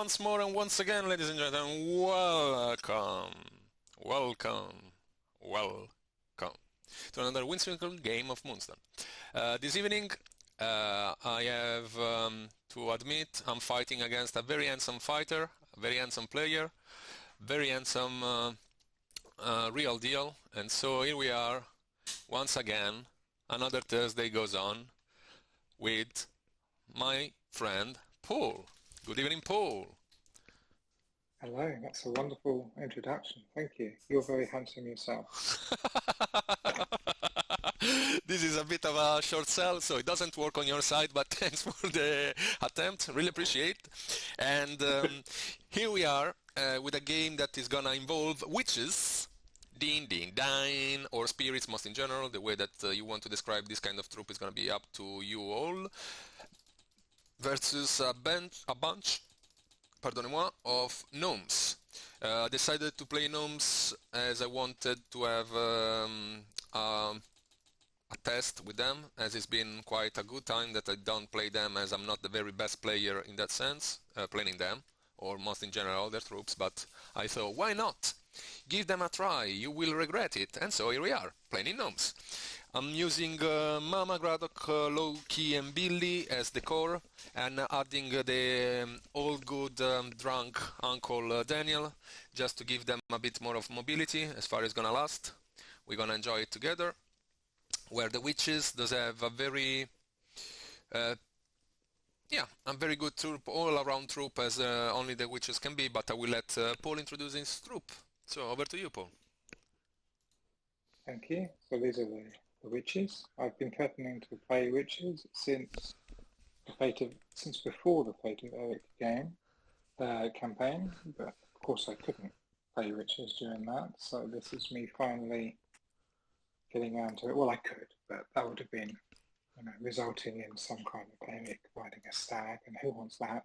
once more and once again, ladies and gentlemen, welcome, welcome to another whimsical game of Moonstone. This evening, I have to admit I'm fighting against a very handsome fighter, a very handsome player, very handsome real deal, and so here we are once again. Another Thursday goes on with my friend Paul. Good evening, Paul. Hello, that's a wonderful introduction. Thank you. You're very handsome yourself. This is a bit of a short sell, so it doesn't work on your side, but thanks for the attempt. Really appreciate. And here we are with a game that is gonna involve witches, ding ding dine, or spirits most in general. The way that you want to describe this kind of troop is gonna be up to you all. Versus a bunch, pardonnez-moi, of gnomes. Decided to play gnomes as I wanted to have a test with them, as it's been quite a good time that I don't play them, as I'm not the very best player in that sense, playing them, or most in general their troops, but I thought, why not? Give them a try, you will regret it, and so here we are, playing gnomes. I'm using Mama, Gradock, Loci and Billy as the core, and adding the old good drunk Uncle Daniel, just to give them a bit more of mobility as far as gonna last. We're gonna enjoy it together. Where the witches does have a very, a very good troop, all-around troop as only the witches can be, but I will let Paul introduce his troop. So over to you, Paul. Thank you. So these are the witches. I've been threatening to play witches since before the Fate of Eric campaign, but of course I couldn't play witches during that. So this is me finally getting around to it. Well, I could, but that would have been, resulting in some kind of Eric riding a stag, and who wants that?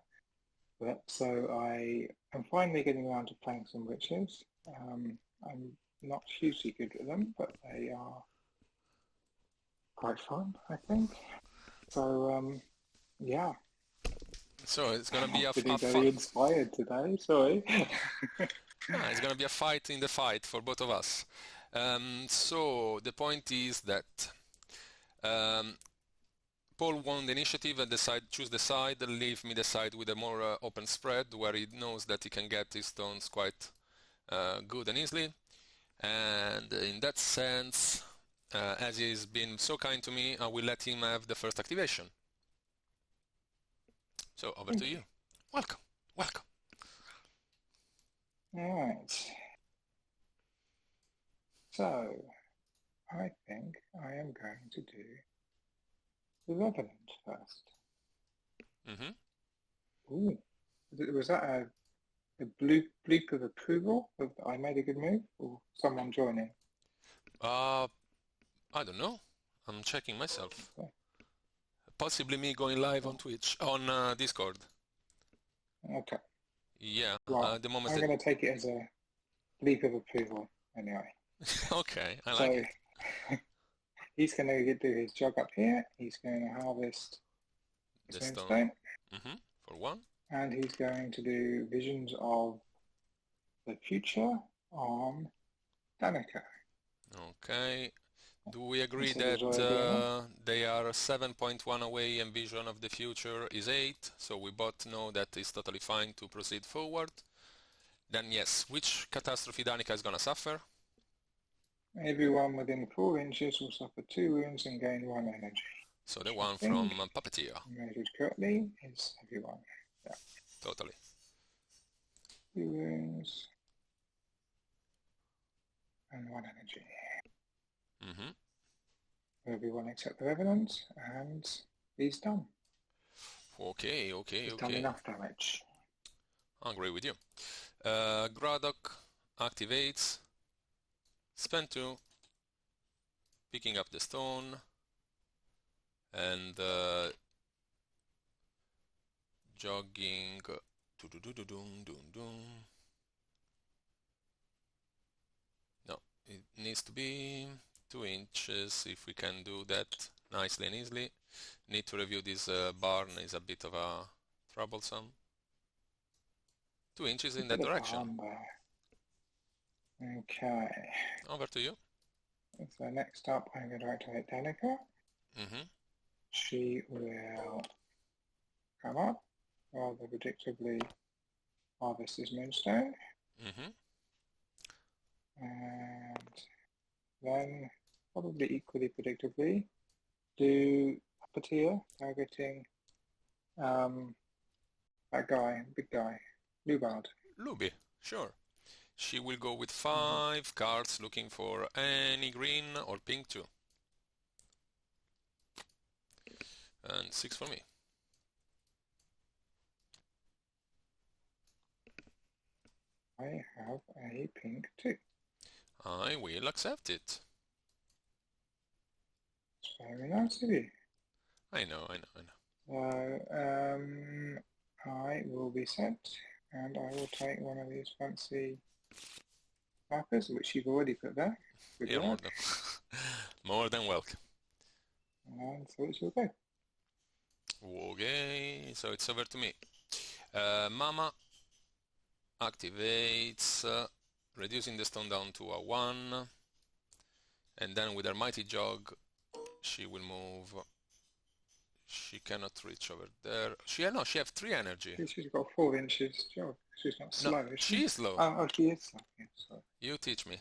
But so I am finally getting around to playing some witches. I'm not hugely good at them, but they are quite fun, I think. So, yeah. So it's gonna be a Feeling fun. very inspired today, sorry. It's gonna be a fight in the fight for both of us. So the point is that Paul won the initiative and choose the side, leave me the side with a more open spread where he knows that he can get his stones quite good and easily. And in that sense, as he's been so kind to me, I will let him have the first activation. So over to you. Welcome, welcome. All right. So, I think I am going to do the Revenant first. Mm-hmm. Ooh, was that a bleep of approval that I made a good move, or someone joining? I don't know. I'm checking myself. Okay. Possibly me going live on Twitch, on Discord. Okay. Yeah, Well, the moment I'm going to take it as a bleep of approval anyway. Okay, I like it. He's going to do his job up here. He's going to harvest The Moonstone. For one. And he's going to do Visions of the Future on Danica. Okay. Do we agree that they are 7.1 away and Vision of the Future is 8? So we both know that it's totally fine to proceed forward. Then yes, which catastrophe Danica is gonna suffer? Everyone within 4 inches will suffer 2 wounds and gain 1 energy. So the one from Puppeteer. Measured correctly is everyone. Yeah. Totally. 2 wounds and 1 energy. Everyone except the Revenant, and he's done. Okay. He's done enough damage. I agree with you. Gradock activates. Spend 2. Picking up the stone. And jogging. No, it needs to be 2 inches if we can do that nicely and easily. Need to review this barn, is a bit of a troublesome. 2 inches A in that bit of direction. harm there. Okay. Over to you. So next up, I'm going to activate Danica. Mm-hmm. She will come up, rather predictably harvest his Moonstone. Mm-hmm. And then, probably equally predictably, do Puppeteer, targeting that guy, big guy, Loubard. Luby, sure. She will go with 5 cards looking for any green or pink too. And 6 for me. I have a pink too. I will accept it. It's very nice of you. I know. I will be sent, and I will take one of these fancy markers, which you've already put there. Good You're work. more than welcome. And so it shall go. Okay, so it's over to me. Mama activates, reducing the stone down to a 1, and then with her mighty jog, she will move. She cannot reach over there. She has 3 energy. She's got 4 inches jog. She's not slow, is she? She is slow. Oh, she is slow. Yeah, sorry. You teach me.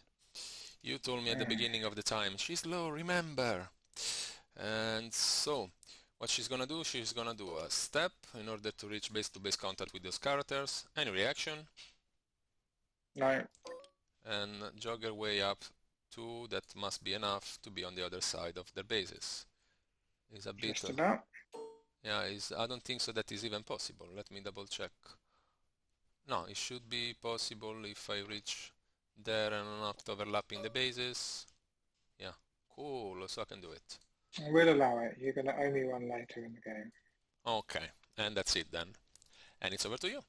You told me at the beginning of the time. She's slow, remember. And so, what she's gonna do a step in order to reach base-to-base contact with those characters. Any reaction? No. And jog her way up to that must be enough to be on the other side of their bases. It's a bit. Just about. Yeah, I don't think so that is even possible. Let me double check. No, it should be possible if I reach there and not overlapping the bases. Yeah, cool, so I can do it. We'll allow it. You're going to owe me one later in the game. Okay, and that's it then. And it's over to you.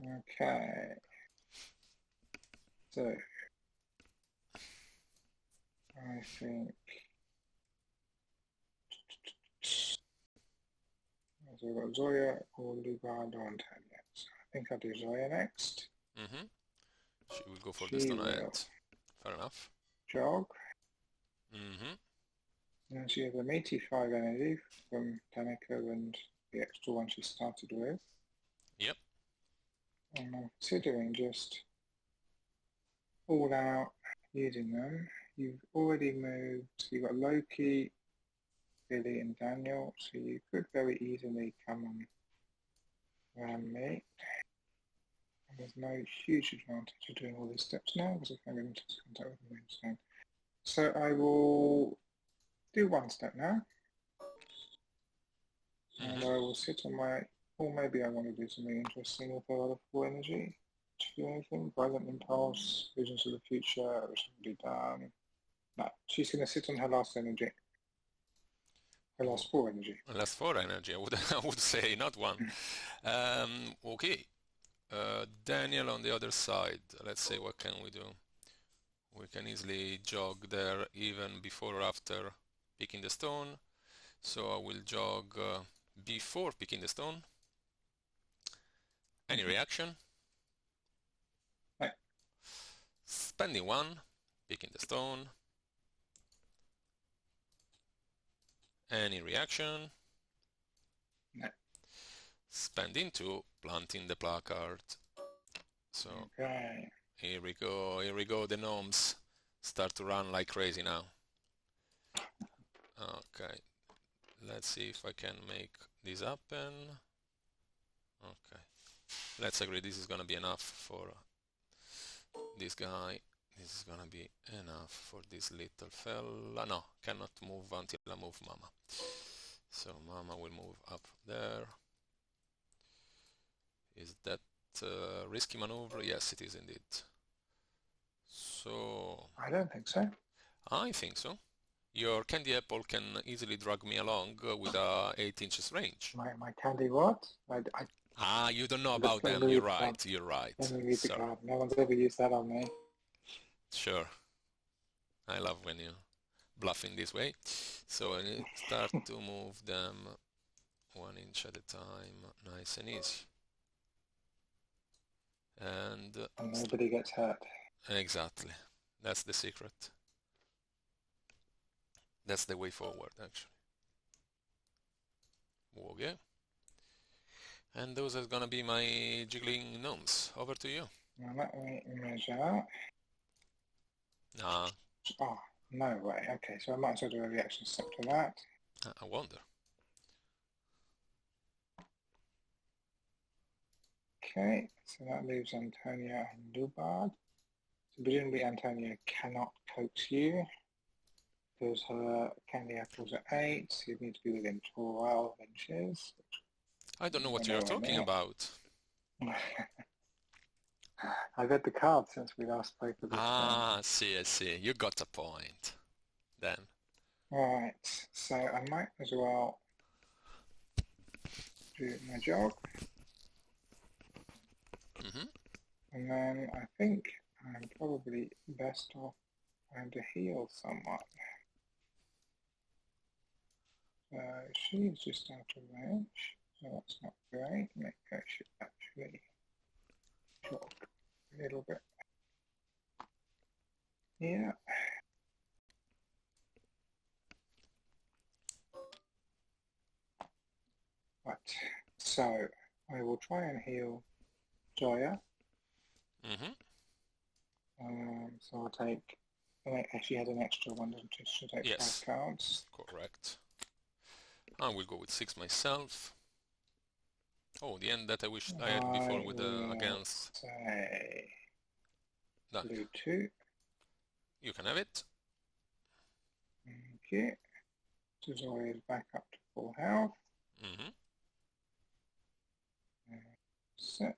Okay. So, I think... So we've got Zoya or Loubard on turn yet. So I think I'll do Zoya next. Mm-hmm. She will go for the stone head. Fair enough. Jog. Mm-hmm. And she has a meaty 5 energy from Danica and the extra one she started with. Yep. And I'm considering just all out using them. You've already moved, so you've got Loki, Billy and Daniel, so you could very easily come on around me. And there's no huge advantage of doing all these steps now because I can't get into contact with the Moonstone. So I will do one step now. And I will sit on my, or maybe I want to do something interesting with a lot of full energy. Do anything? Violent Impulse, Visions of the Future, which I've already done. No, she's going to sit on her last energy. Her last 4 energy. Last 4 energy, I would say, not 1. Okay. Daniel on the other side. Let's say, what can we do? We can easily jog there even before or after picking the stone. So I will jog before picking the stone. Any reaction? No. Spending 1, picking the stone. Any reaction? No. Spending 2, planting the placard. So okay. Here we go, the gnomes start to run like crazy now. Okay, let's see if I can make this happen. Okay, let's agree this is gonna be enough for this guy. This is gonna be enough for this little fella. No, cannot move until I move Mama. So Mama will move up there. Is that risky maneuver? Yes, it is indeed. So... I don't think so. I think so. Your candy apple can easily drag me along with a 8 inches range. My candy what? You don't know about them. You're right. Let me read the card. No one's ever used that on me. Sure. I love when you bluff in this way. So I start to move them 1 inch at a time. Nice and easy. And And nobody gets hurt. exactly, that's the secret. That's the way forward, actually. Okay. And those are gonna be my jiggling gnomes. Over to you. Now let me measure. Nah, Oh, no way. Okay, so I might as well do a reaction step to that. I wonder. Okay, so that leaves Antonia and Loubard. So presumably Antonia cannot coax you because her candy apples are 8, so you need to be within 12 inches. I don't know what We're you're nowhere talking near. about. I've read the card since we last spoke of this game. Ah, I see. You got a point. Then. Right, so I might as well do my jog. Mm-hmm. And then I think I'm probably best off trying to heal someone. She's just out of range, so that's not great. Maybe I should actually jog a little bit. Yeah. Right. So I will try and heal Joya. Mm-hmm. So I'll take. She has an extra one, doesn't she? She'll take Yes, 5 cards. correct. I will go with 6 myself. Oh, the end that I wish I had before I with will against. say That blue 2. you can have it. Okay. So Zoya is back up to full health. Mm-hmm. Set.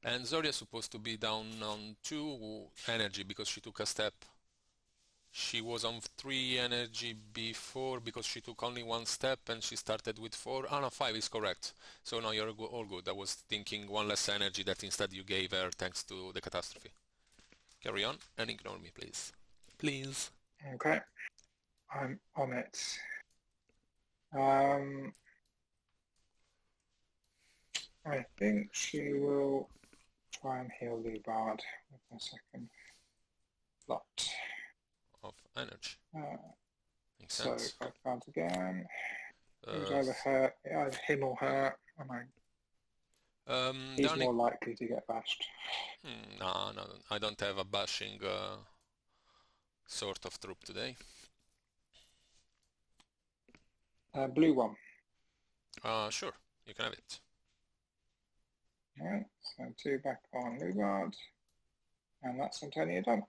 And Zoria's supposed to be down on 2 energy because she took a step. She was on 3 energy before because she took only 1 step and she started with 4. Ah, no, 5 is correct. So now you're all good. I was thinking 1 less energy that instead you gave her thanks to the catastrophe. Carry on and ignore me, please. Please. Okay. I'm on it. I think she will try and heal Loubard with a second lot. Of energy. Makes So sense. 5 cards again. It was Uh, either him or her. He's Danny, more likely to get bashed. no, I don't have a bashing sort of troop today. Blue 1. Sure, you can have it. Alright, so 2 back on Loubard. And that's Antonia done.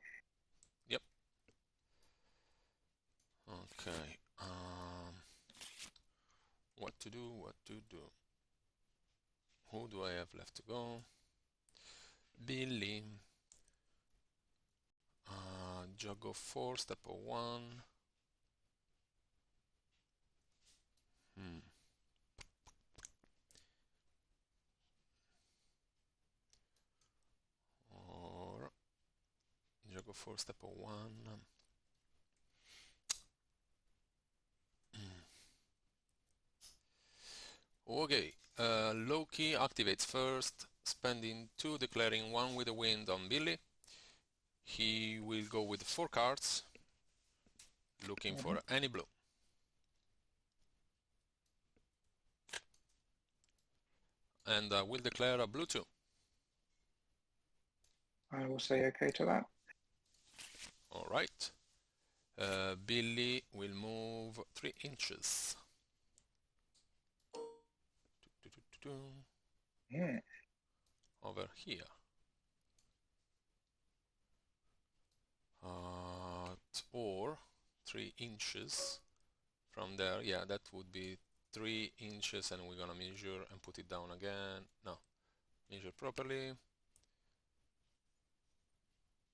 Yep. Okay. What to do? Who do I have left to go? Billy. Jog of 4, step of 1. Or jog of 4, step of 1. Okay. Loki activates first, spending 2, declaring 1 with the wind on Billy. He will go with 4 cards, looking for any blue. And will declare a blue 2. I will say okay to that. Alright. Billy will move 3 inches. Over here. Or 3 inches from there. Yeah, that would be 3 inches, and we're gonna measure and put it down again. No, measure properly.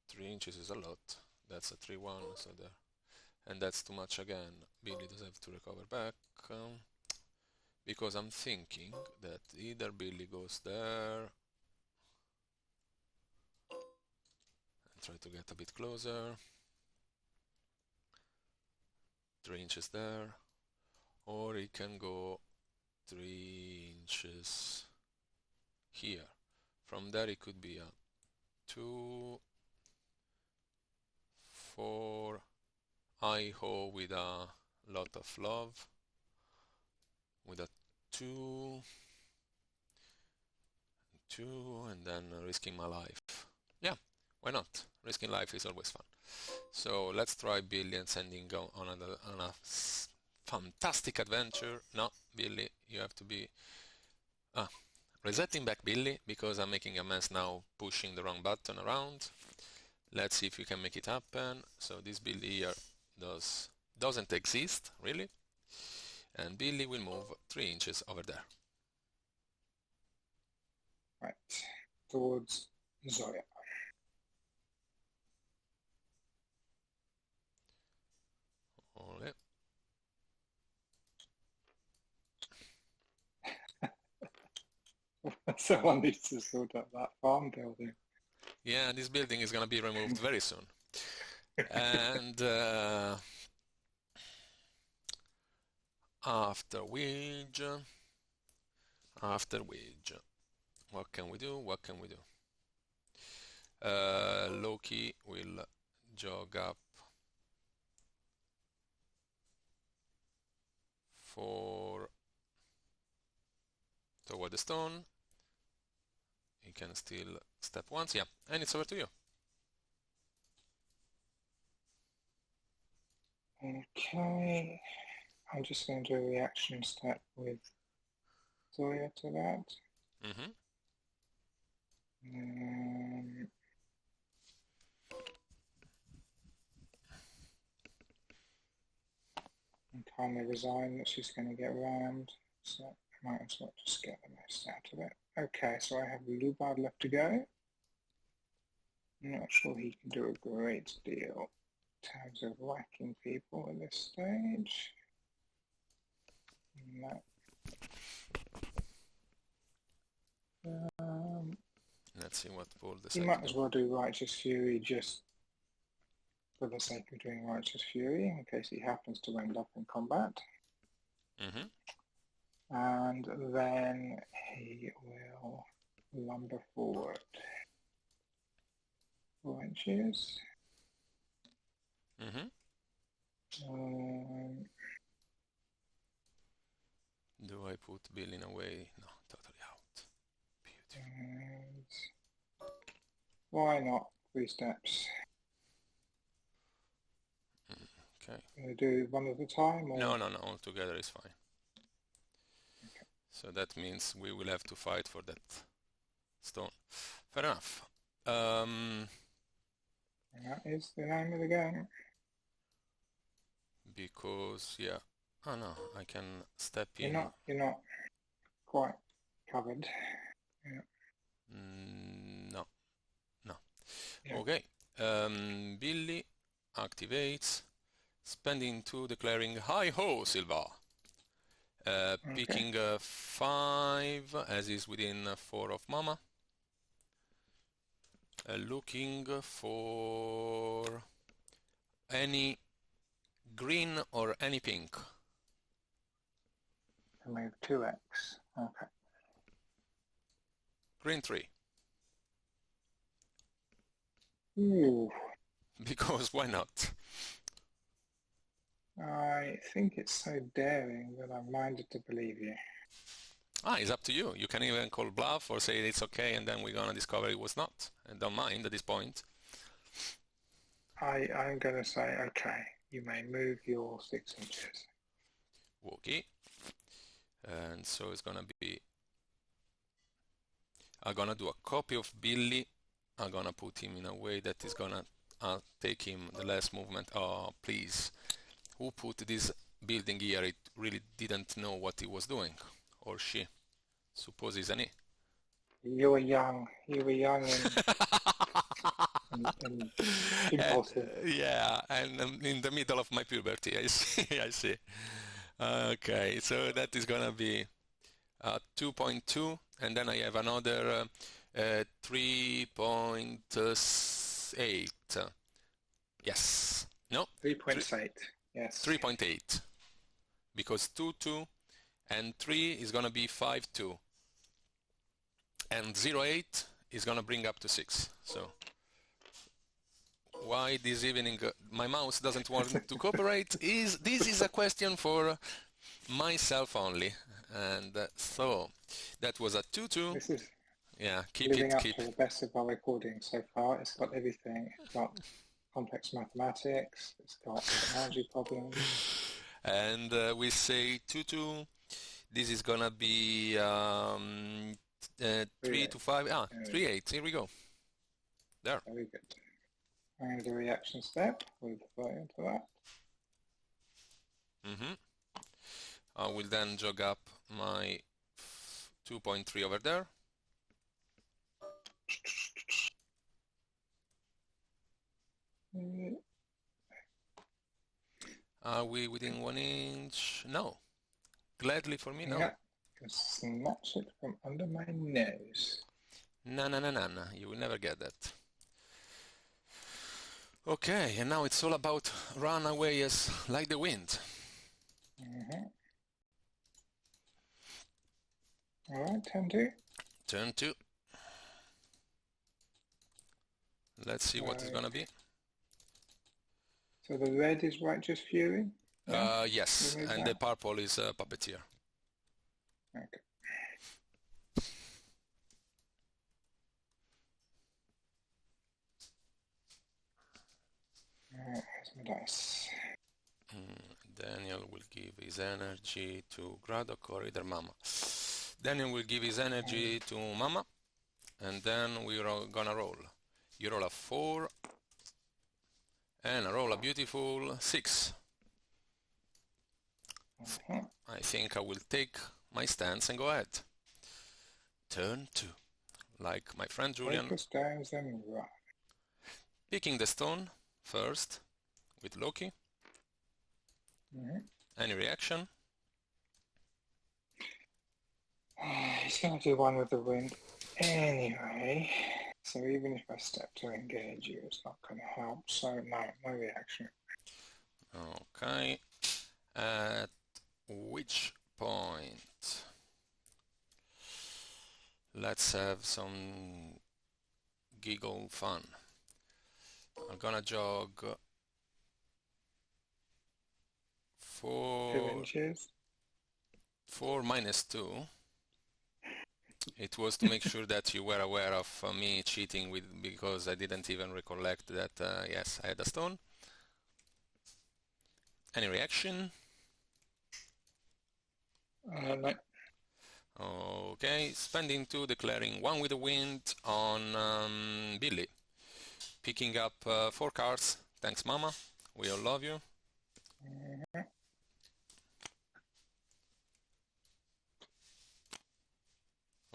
3 inches is a lot. That's a 3-1, so there. And that's too much again. Billy does have to recover back. Because I'm thinking that either Billy goes there and try to get a bit closer. 3 inches there. Or he can go 3 inches here. From there it could be a 2, 4, I-ho with a lot of love, with a 2, 2, and then risking my life. Yeah, why not? Risking life is always fun. So let's try Billy and sending on a fantastic adventure. No, Billy, you have to be... resetting back Billy, because I'm making a mess now, pushing the wrong button around. Let's see if we can make it happen. So this Billy here doesn't exist, really. And Billy will move 3 inches over there. Right, towards Zoya. Ole. Someone needs to sort out that farm building. Yeah, this building is going to be removed very soon. And after Wedge, what can we do? What can we do? Loki will jog up toward the stone. He can still step once, yeah, and it's over to you. Okay, I'm just going to do a reaction step with Zoya to that. Mm-hmm. And kindly resign that she's going to get rammed, so I might as well just get the most out of it. Okay, so I have Loubard left to go. I'm not sure he can do a great deal in terms of whacking people at this stage. No. Let's see what Paul decides. You might as well do Righteous Fury just for the sake of doing Righteous Fury, in case he happens to end up in combat. Mm-hmm. And then he will lumber forward 4 inches. Mm-hmm. Do I put Bill in a way? No, totally out. Beautiful. Why not 3 steps? Okay. Gonna do one at a time? Or? No, all together is fine. Okay. So that means we will have to fight for that stone. Fair enough. That is the name of the game. Because, yeah. Oh no, I can step in. You're not quite covered. Yeah. No. Yeah. Okay. Billy activates. Spending 2, declaring hi-ho, Silva. Picking 5, as is within 4 of Mama. Looking for any green or any pink. Move 2x. Okay. Green 3. Ooh. Because why not? I think it's so daring that I'm minded to believe you. It's up to you. You can even call bluff or say it's okay, and then we're gonna discover it was not. I don't mind at this point. I'm gonna say okay. You may move your 6 inches. Okay. And so it's gonna be. I'm gonna do a copy of Billy. I'm gonna put him in a way that is gonna take him the less movement. Oh, please. Who put this building here? It really didn't know what he was doing, or she. Suppose it's an E. You were young and impulsive. Yeah, and in the middle of my puberty, I see. Okay, so that is gonna be 2.2, and then I have another 3.8. Yes. No? 3.8. Yes. 3.8. Because 2, 2, and 3 is going to be 5, 2. And 0.8 is gonna bring up to 6. So why this evening my mouse doesn't want to cooperate this is a question for myself only. And so that was a 2-2. This is Yeah, keep living it, up keep. to the best of our recording so far. It's got everything. It's got complex mathematics. It's got technology problems. And we say 2-2. This is gonna be 3 to 5. 3-8. Here we go. There. Very good. And the reaction step, we'll go into that. I will then jog up my 2.3 over there. Are we within 1 inch? No. Gladly for me, no. Yeah, can snatch it from under my nose. No, you will never get that. Okay, and now it's all about run away as like the wind. All right, turn 2. Turn 2. Let's see what it's gonna be. So the red is Righteous Fury? Yeah? Yes, and the purple is Puppeteer. Okay. Where's my dice? Daniel will give his energy to Gradock or either Mama. Daniel will give his energy to Mama, and then we're gonna roll. You roll a 4, and I roll a beautiful 6. I think I will take my stance and go ahead. Turn 2. Like my friend Julian. Focus stones and run. Picking the stone first with Loci. Any reaction? He's going to do one with the wind anyway. So even if I step to engage you, it's not going to help. So no reaction. Okay. At which point? Let's have some giggle fun. I'm gonna jog 4 2 inches. 4 minus 2. It was to make sure that you were aware of me cheating because I didn't even recollect that yes, I had a stone. Any reaction? No. Okay, spending 2, declaring 1 with the wind on Billy. Picking up 4 cards. Thanks, Mama. We all love you.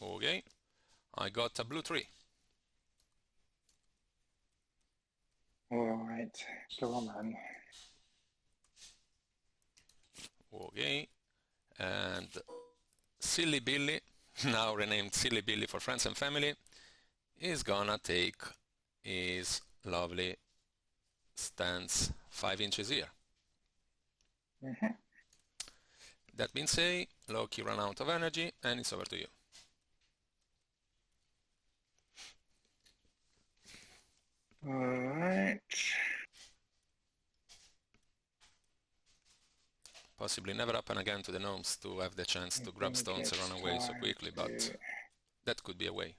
Okay, I got a blue 3. Alright, go on then. Okay, and Silly Billy, now renamed Silly Billy for friends and family, is gonna take his lovely stance 5 inches here. That being said, Loki ran out of energy and it's over to you. Alright. Possibly never happen again to the gnomes to have the chance to grab stones and run away so quickly, but that could be a way.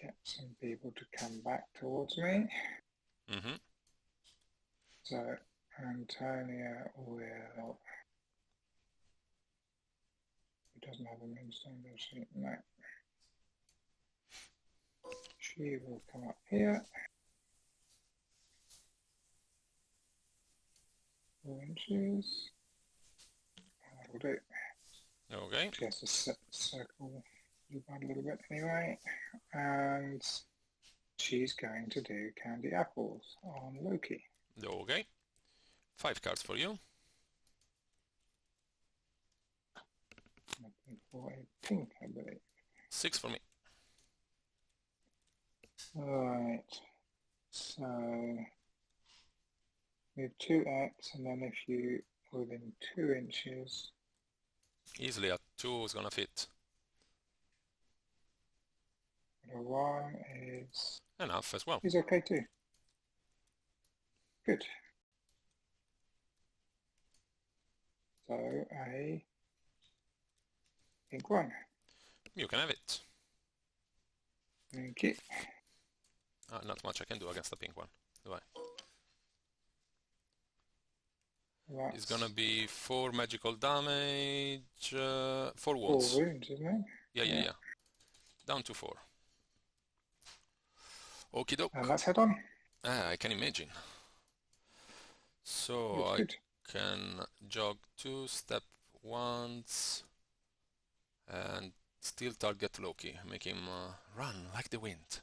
Get some people to come back towards me. So Antonia will... She doesn't have a Moonstone, does she? No. She will come up here. 4 inches. That'll do. Okay. She has to circle Loubard a little bit anyway. And she's going to do candy apples on Loki. Okay. 5 cards for you. Looking for a pink, I believe. 6 for me. Alright. So we have 2x, and then if you within 2 inches. Easily a 2 is gonna fit. 1 is enough as well. okay too. Good. So a pink 1. You can have it. Thank you. Not much I can do against the pink one, do I? It's gonna be 4 magical damage, 4 wounds. 4 wounds, isn't it? Yeah. Down to 4. Okie doke. And that's head on. I can imagine. So Good. I can jog 2, step once, and still target Loki, make him run like the wind.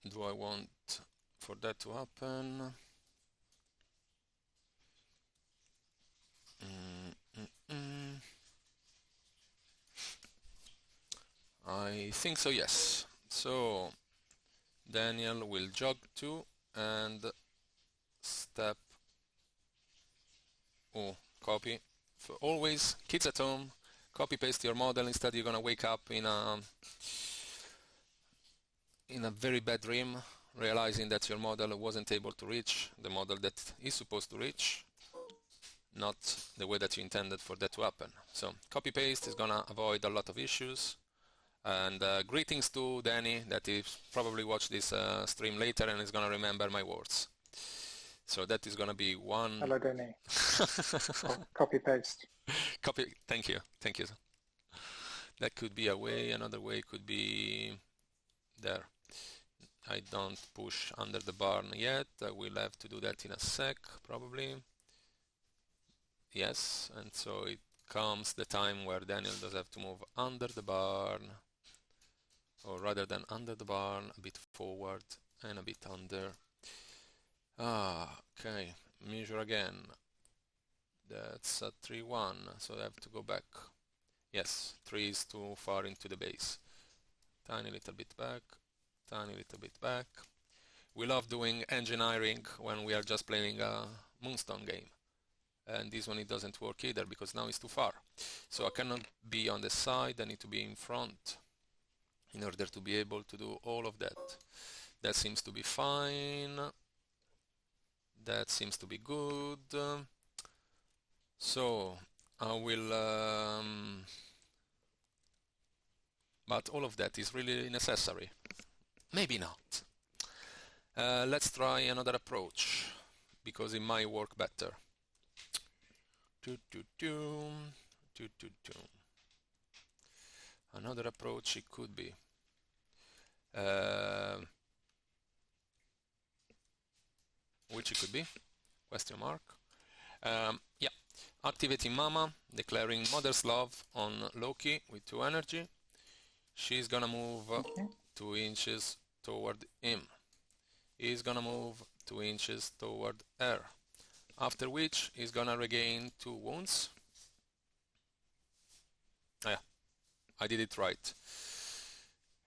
Do I want for that to happen? I think so, yes. So Daniel will jog 2 and step. Copy. For always, kids at home, copy paste your model. Instead, you're gonna wake up in a very bad dream, realizing that your model wasn't able to reach the model that is supposed to reach, not the way that you intended for that to happen. So copy paste is gonna avoid a lot of issues. And greetings to Danny, that is probably watch this stream later and is gonna remember my words. So that is gonna be 1. Hello, Danny. Copy paste. Copy. Thank you. That could be a way. Another way could be there. I don't push under the barn yet. I will have to do that in a sec, probably. Yes, and so it comes the time where Daniel does have to move under the barn, or rather than under the barn, a bit forward and a bit under. Okay, measure again. That's a 3-1, so I have to go back. Yes, 3 is too far into the base. Tiny little bit back, tiny little bit back. We love doing engineering when we are just playing a Moonstone game. And this one it doesn't work either because now it's too far. So I cannot be on the side, I need to be in front in order to be able to do all of that. That seems to be fine. That seems to be good. So I will, but all of that is really necessary. Maybe not. Let's try another approach because it might work better. Another approach it could be. Which it could be? Question mark. Yeah. Activating Mama, declaring Mother's Love on Loki with 2 energy. She's gonna move 2 inches toward him. He's gonna move 2 inches toward her. After which he's gonna regain 2 wounds. Oh, yeah, I did it right.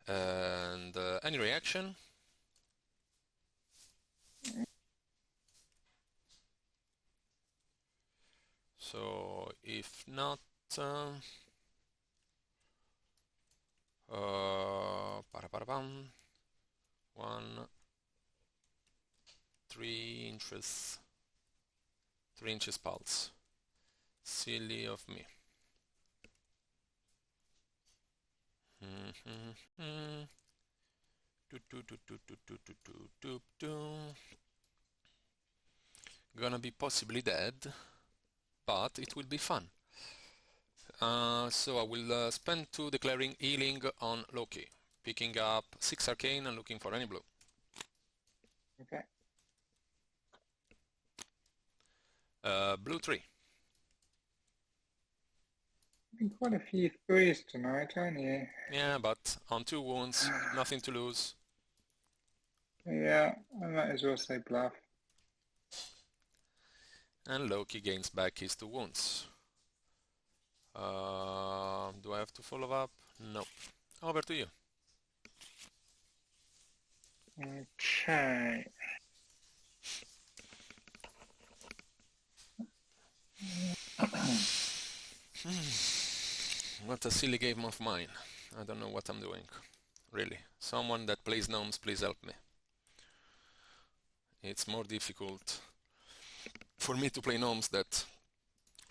And any reaction? So if not, 3 inches. 3 inches pulse. Silly of me. Gonna be possibly dead, but it will be fun. So I will spend 2 declaring healing on Loki, picking up 6 arcane and looking for any blue. Okay. Blue 3. Quite a few 3s tonight, aren't you? Yeah, but on 2 wounds, nothing to lose. Yeah, I might as well say bluff. And Loki gains back his 2 wounds. Do I have to follow up? No. Over to you. Okay. What a silly game of mine. I don't know what I'm doing. Really. Someone that plays Gnomes, please help me. It's more difficult for me to play Gnomes than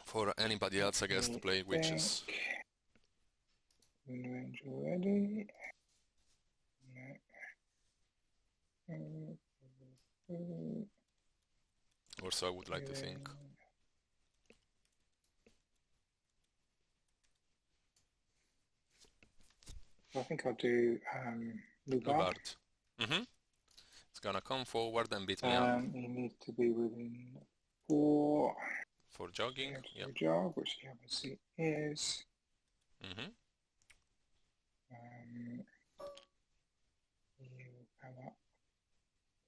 for anybody else, I guess, to play Witches. Range already. Or so I would like to think. I think I'll do Loubard. Loubard. It's gonna come forward and beat me up. He needs to be within 4 for jogging. Yep. Jog, which he obviously is. You will come up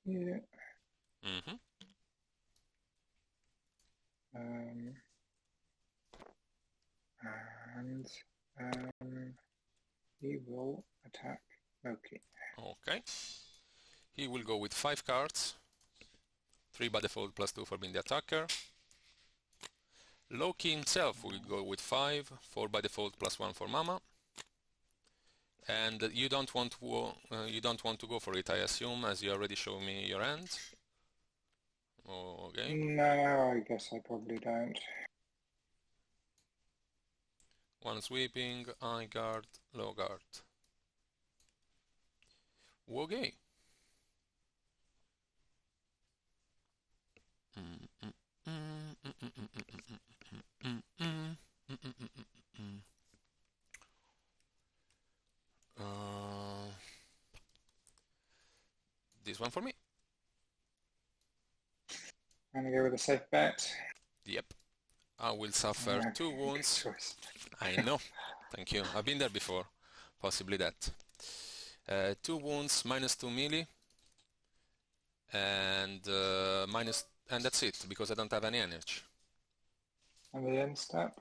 here. And he will attack Loci. Okay. He will go with 5 cards. 3 by default plus 2 for being the attacker. Loci himself will go with 5, 4 by default plus 1 for Mama. And you don't want to go for it, I assume, as you already showed me your hand. Okay. No, I guess I probably don't. 1 sweeping, high guard, low guard. Okay. This one for me. I'm gonna go with a safe bet. Yep. I will suffer 2 wounds. I know. Thank you. I've been there before. Possibly that. 2 wounds, -2 melee. And and that's it, because I don't have any energy. And the end step?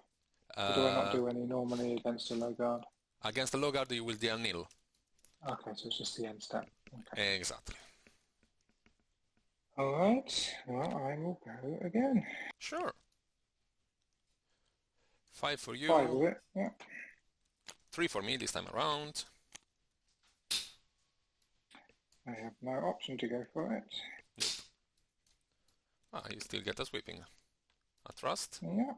Or do I not do any normally against a low guard? Against the low guard you will deal nil. Okay, so it's just the end step. Okay. Exactly. Alright, well I will go again. Sure. 5 for you. 5 of it, yeah. 3 for me this time around. I have no option to go for it. Nope. You still get a sweeping. A trust? Yeah.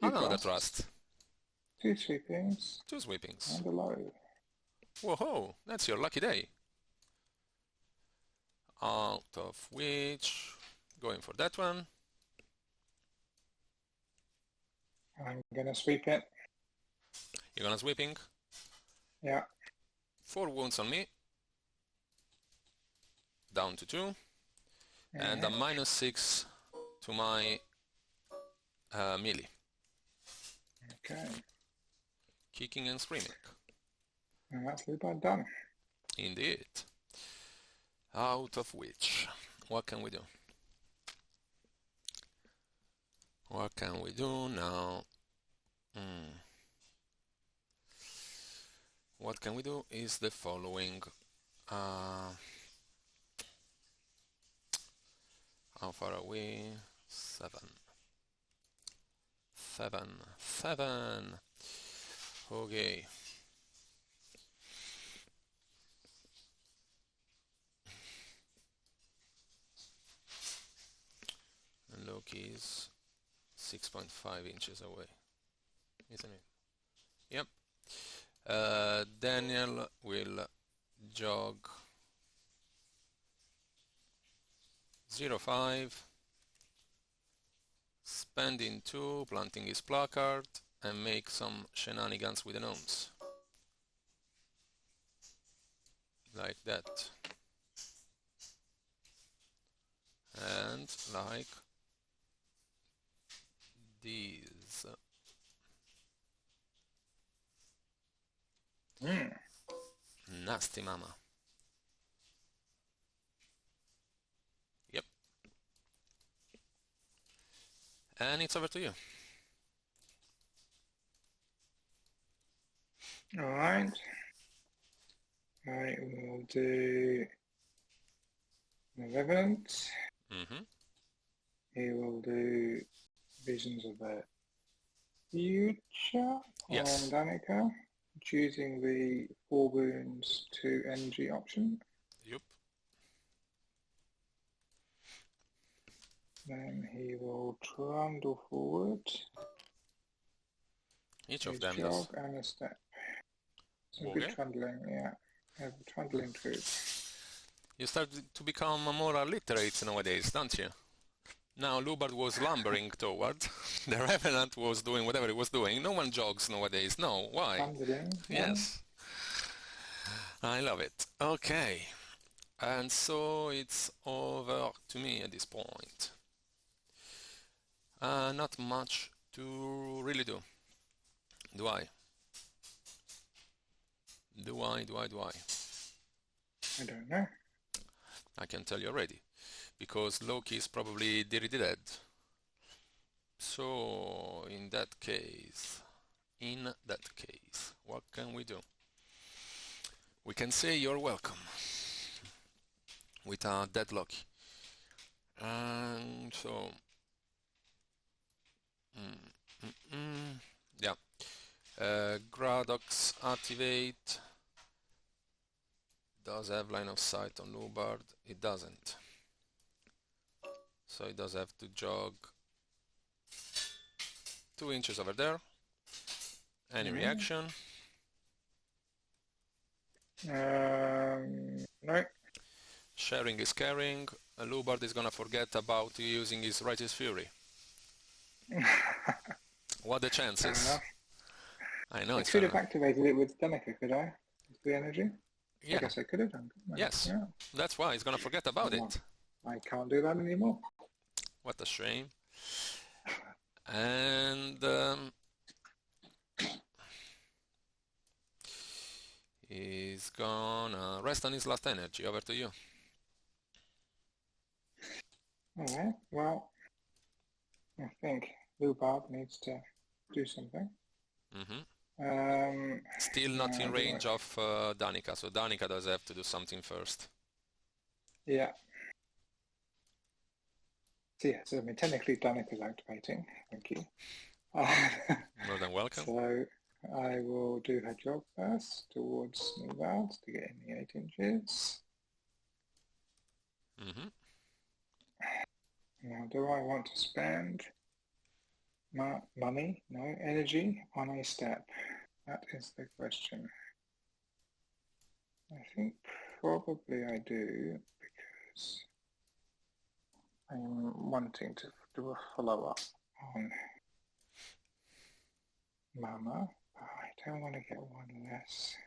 Another trust. 2 sweepings. 2 sweepings. And a low. Whoa, that's your lucky day. Out of which, going for that one. I'm gonna sweep it. You're gonna sweeping? Yeah. 4 wounds on me. Down to 2. And a -6 to my melee. Okay. Kicking and screaming. And that's Loubard done. Indeed. Out of which, what can we do? What can we do now? What can we do is the following. How far are we? 7. 7. Okay. And Loci is 6.5 inches away, isn't it? Yep. Daniel will jog 0.5, spending 2, planting his placard, and make some shenanigans with the gnomes. Like that. And like these. Nasty mama. Yep. And it's over to you. Alright. I will do the Revenant. He will do Visions of the Future yes. on Danica. choosing the 4 wounds to energy option. Yup. Then he will trundle forward. Each of His them jog does. and a step. Some Okay. good trundling, yeah. A trundling troop. You start to become more illiterate nowadays, don't you? Now Loubard was lumbering toward. The Revenant was doing whatever he was doing. No one jogs nowadays. No, why? Trundling. Yes. I love it. Okay. And so it's over to me at this point. Not much to really do. Do I? Do I? I don't know. I can tell you already. Because Loki is probably dead. So, in that case, what can we do? We can say you're welcome with a dead Loki. And so, yeah. Gradock's activate does have line of sight on Loubard. It doesn't. So it does have to jog 2 inches over there. Any reaction? No. Sharing is caring. Loubard is gonna forget about using his Righteous Fury. What the chances? I know I it's could have activated it with Danica, could I? With the energy? Yeah. I guess I could have done. Yes. Yeah. That's why he's gonna forget about it. I can't do that anymore. What a shame. And he's gonna rest on his last energy. Over to you. Alright, well, I think Loubard needs to do something. Still not in range of Danica, so Danica does have to do something first. Yeah. So yes, I mean, technically Danica's activating. Thank you. More than welcome. So I will do her job first towards Loubard to get in the 8 inches. Now, do I want to spend money, no, energy on a step? That is the question. I think probably I do, because I'm wanting to do a follow-up on Mama. I don't want to get one less.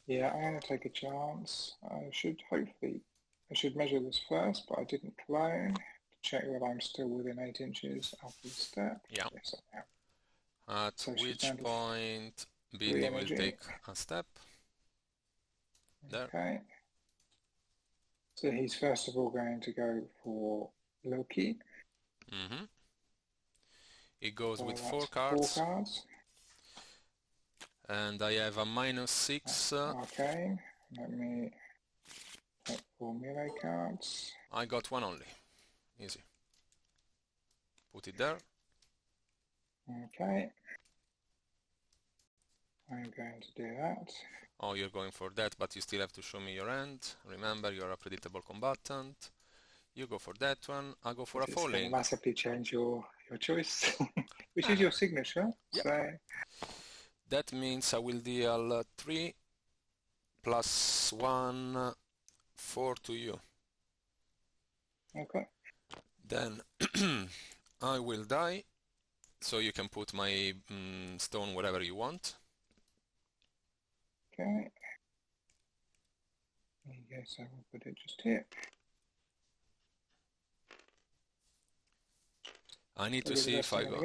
Yeah, I'm going to take a chance. I should measure this first, but I didn't clone to check that I'm still within 8 inches of the step. Yeah. Yes, I am. At So which point Billy will take a step. There. Okay. So he's first of all going to go for Loki. He goes with 4 cards. cards. 4 cards. And I have a -6. Okay. Let me take 4 melee cards. I got 1 only. Easy. Put it there. Okay. I'm going to do that. Oh, you're going for that, but you still have to show me your hand. Remember, you're a predictable combatant. You go for that one. I go for a falling. It's going to massively change your choice, which is your signature. Yep. So that means I will deal 3 plus 1, 4 to you. Okay. Then I will die, so you can put my stone wherever you want. Okay. I guess I will put it just here. I need to see if I go.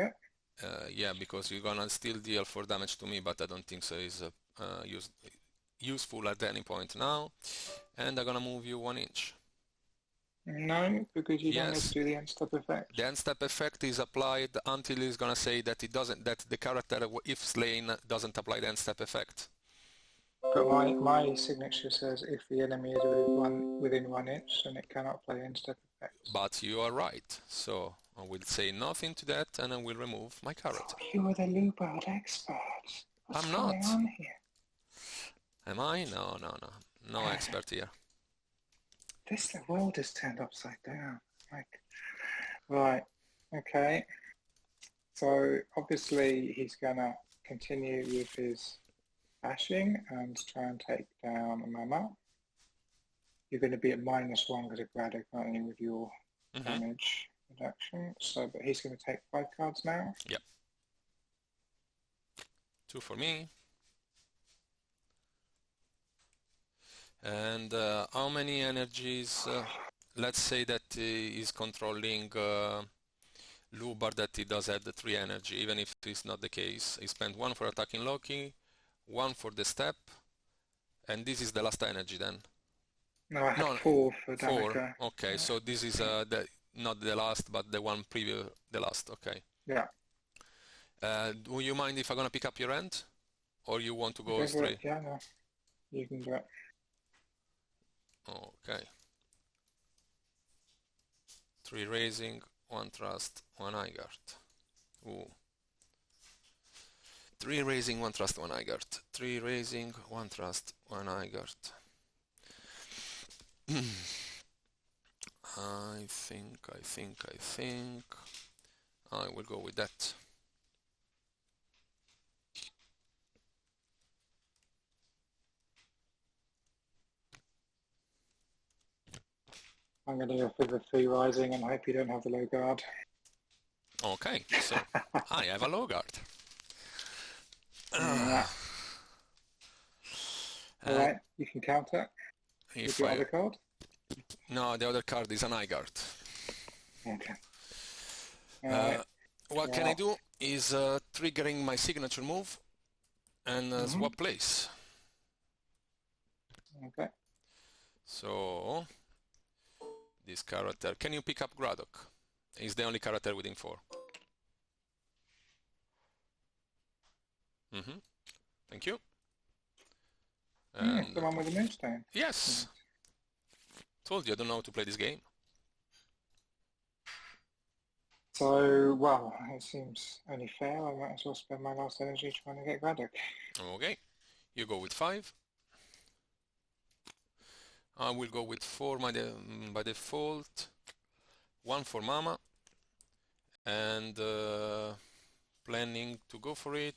Yeah, because you're gonna still deal 4 damage to me, but I don't think so is useful at any point now. And I'm gonna move you 1 inch. No, because you don't have to do the end step effect. The end step effect is applied until it's gonna say that it doesn't, that the character, if slain, doesn't apply the end step effect. But my signature says if the enemy is within 1 inch, then it cannot play in-step effects. But you are right, so I will say nothing to that and I will remove my character. You are the Loubard expert. What's I'm going not. on here? Am I? No. No expert here. The world is turned upside down. Right, okay. So obviously he's gonna continue with his bashing and try and take down Mama. You're going to be at -1 because of Gradock, aren't you, with your damage reduction? So, but he's going to take 5 cards now. Yep. 2 for me. And how many energies? Let's say that he's controlling Loubard, that he does have the 3 energy, even if it's not the case. He spent 1 for attacking Loci, 1 for the step, and this is the last energy then. No, I have 4 for damage. 4. Okay, so this is not the last, but the one previous, the last. Okay. Yeah. Do you mind if I'm gonna pick up your end, or you want to go straight? Yeah, no, you can do it. Okay. 3 raising, 1 trust, 1 high guard. Ooh. 3 raising, 1 trust, 1 high guard. 3 raising, 1 trust, 1 high guard. I think I will go with that. I'm going to go for the 3 rising and hope you don't have the low guard. Okay, so I have a low guard. Alright, you can counter with your other card. No, the other card is an high guard. Okay. What can I do is triggering my signature move and swap place. Okay. So this character, can you pick up Gradock? He's the only character within 4. Thank you. The one with the Moonstone. Yes. Told you I don't know how to play this game. So, well, it seems only fair. I might as well spend my last energy trying to get Gradock. Okay. You go with 5. I will go with 4 by default. 1 for Mama. And planning to go for it.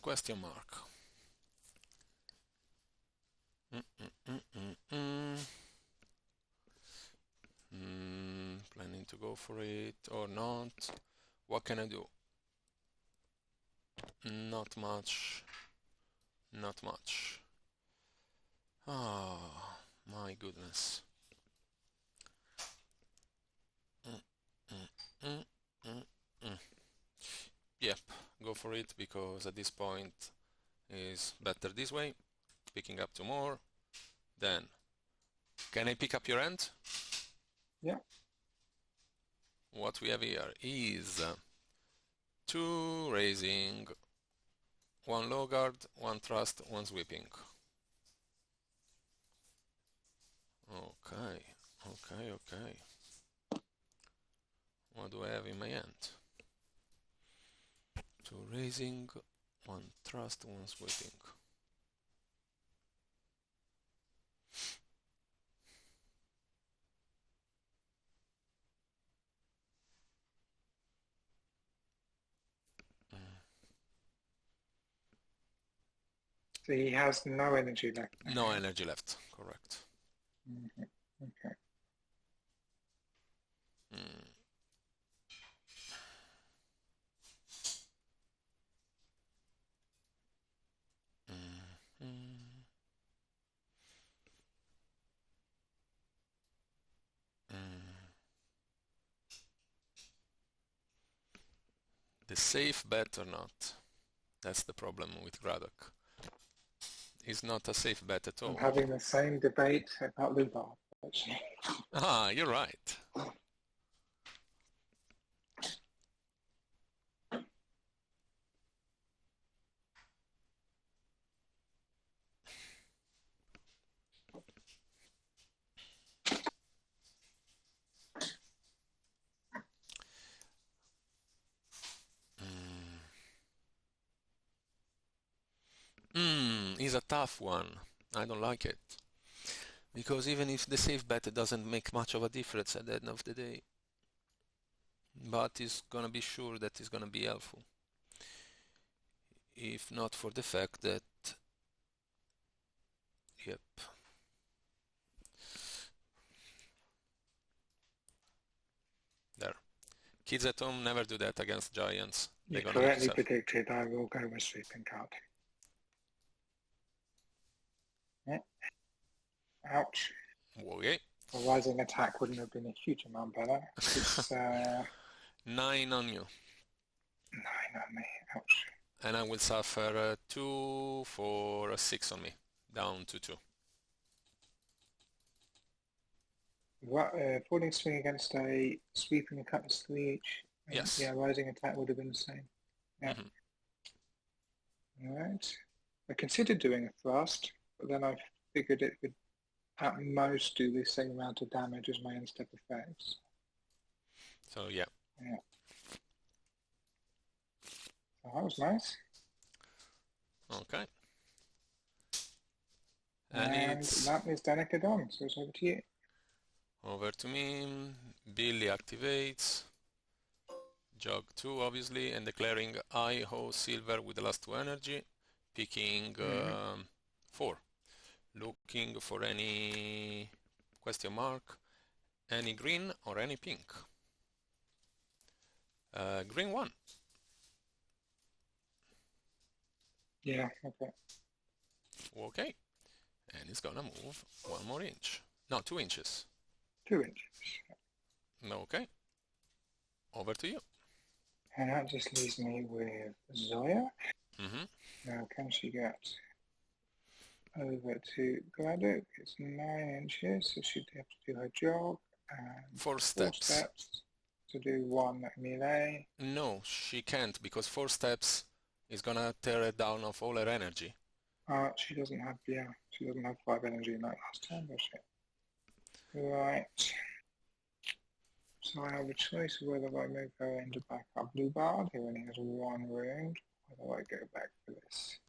Question mark. Planning to go for it or not. What can I do? Not much. Oh, my goodness. Yep, go for it, because at this point is better this way. Picking up 2 more. Then, can I pick up your end? Yeah. What we have here is 2 raising, 1 low guard, 1 trust, 1 sweeping. Okay. What do I have in my hand? 2 raising, 1 trust, 1 sweeping. So he has no energy left. No energy left, correct. Okay. The safe bet or not? That's the problem with Gradock. It's not a safe bet at all. I'm having the same debate about Loubard, actually. Ah, you're right. is a tough one. I don't like it. Because even if the safe bet doesn't make much of a difference at the end of the day. But it's gonna be sure that it's gonna be helpful. If not for the fact that, yep. There. Kids at home never do that against giants. You They're gonna get correctly yourself. predicted I will go with sweeping card. Yeah. Ouch. Okay. A rising attack wouldn't have been a huge amount better. It's 9 on you. 9 on me. Ouch. And I will suffer 2 for a 6 on me. Down to 2. What, falling swing against a sweeping cut is 3 each. Yes. Yeah, rising attack would have been the same. Yeah. Alright. I considered doing a thrust, but then I figured it would at most do the same amount of damage as my in-step effects. So yeah. Yeah. So that was nice. Okay. And it's that is Danica done, so it's over to you. over to me. Billy activates. Jog 2 obviously, and declaring I ho silver with the last 2 energy. Picking 4. Looking for any question mark, any green or any pink. Green 1. Yeah, okay. Okay. And it's gonna move 1 more inch. No, 2 inches. 2 inches. Okay. Over to you. And that just leaves me with Zoya. Now, can she get over to Gradock? It's 9 inches, so she'd have to do her jog. And 4 steps. 4 steps to do 1 melee. No, she can't, because 4 steps is gonna tear it down of all her energy. She doesn't have, yeah, she doesn't have 5 energy in that last turn, does she? Right. So I have a choice of whether I move her into backup Loubard, who only has 1 wound, whether I go back for this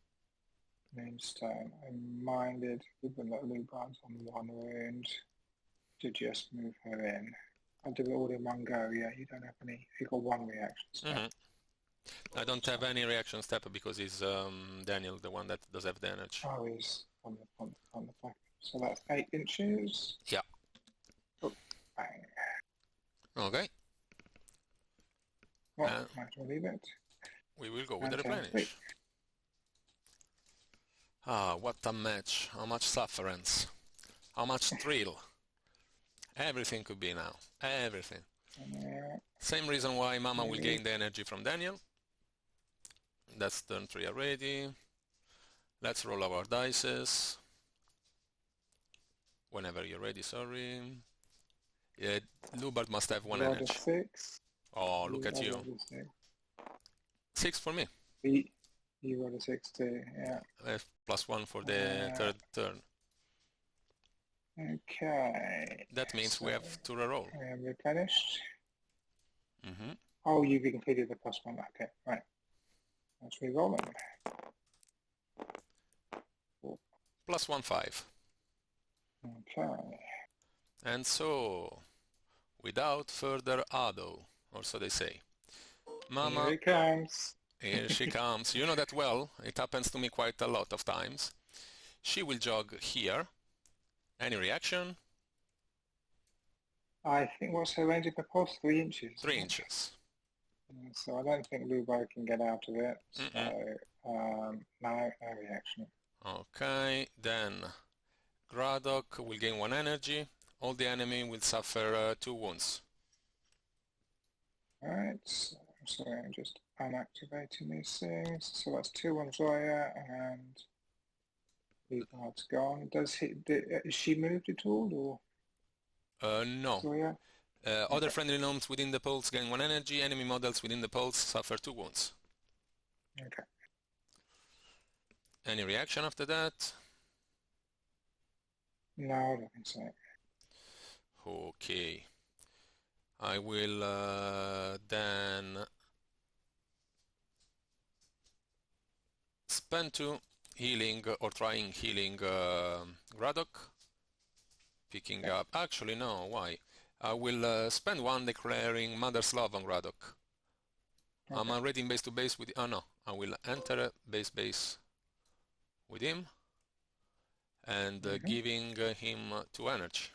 Moonstone. I'm minded, given that Loubard's on 1 wound, to just move her in. I'll do it all in one go, yeah, you don't have any, you've got 1 reaction step. I don't have any reaction step because it's Daniel, the one that does have damage. Oh, he's on the back. So that's 8 inches. Yeah. Oh, bang. Okay. Well, might as well leave it. We will go with the And replenish. Ah, what a match. How much sufferance. How much thrill. Everything could be now. Everything. Same reason why Mama will gain the energy from Daniel. That's turn 3 already. Let's roll our dices. Whenever you're ready, sorry. Yeah, Loubard must have 1 energy. 6. Oh, look at you. 6 for me. You rolled a 6 too, yeah. +1 for the 3rd turn. Okay. That means we have to reroll. I am replenished. Oh, you've completed the +1. Okay, right. Let's re-roll them. +1, 5. Okay. And so, without further ado, or so they say. Mama, here it comes. Here she comes. You know that well. It happens to me quite a lot of times. She will jog here. Any reaction? I think what's her range of the pulse? 3 inches. 3 inches. So I don't think Loubard can get out of it. So no reaction. Okay, then Gradock will gain 1 energy. All the enemy will suffer 2 wounds. Alright, so I'm just unactivating these things. So that's 2 on Zoya and Loubard's gone. Is she moved at all or? No. Zoya? Other friendly gnomes within the pulse gain 1 energy. Enemy models within the pulse suffer 2 wounds. Okay. Any reaction after that? No, I don't think so. Okay. I will then spend 2 healing or trying healing Gradock. Picking up. Actually, no. Why? I will spend one declaring Mother's Love on Gradock. I'm already in base to base with. Oh no. I will enter base with him and giving him 2 energy,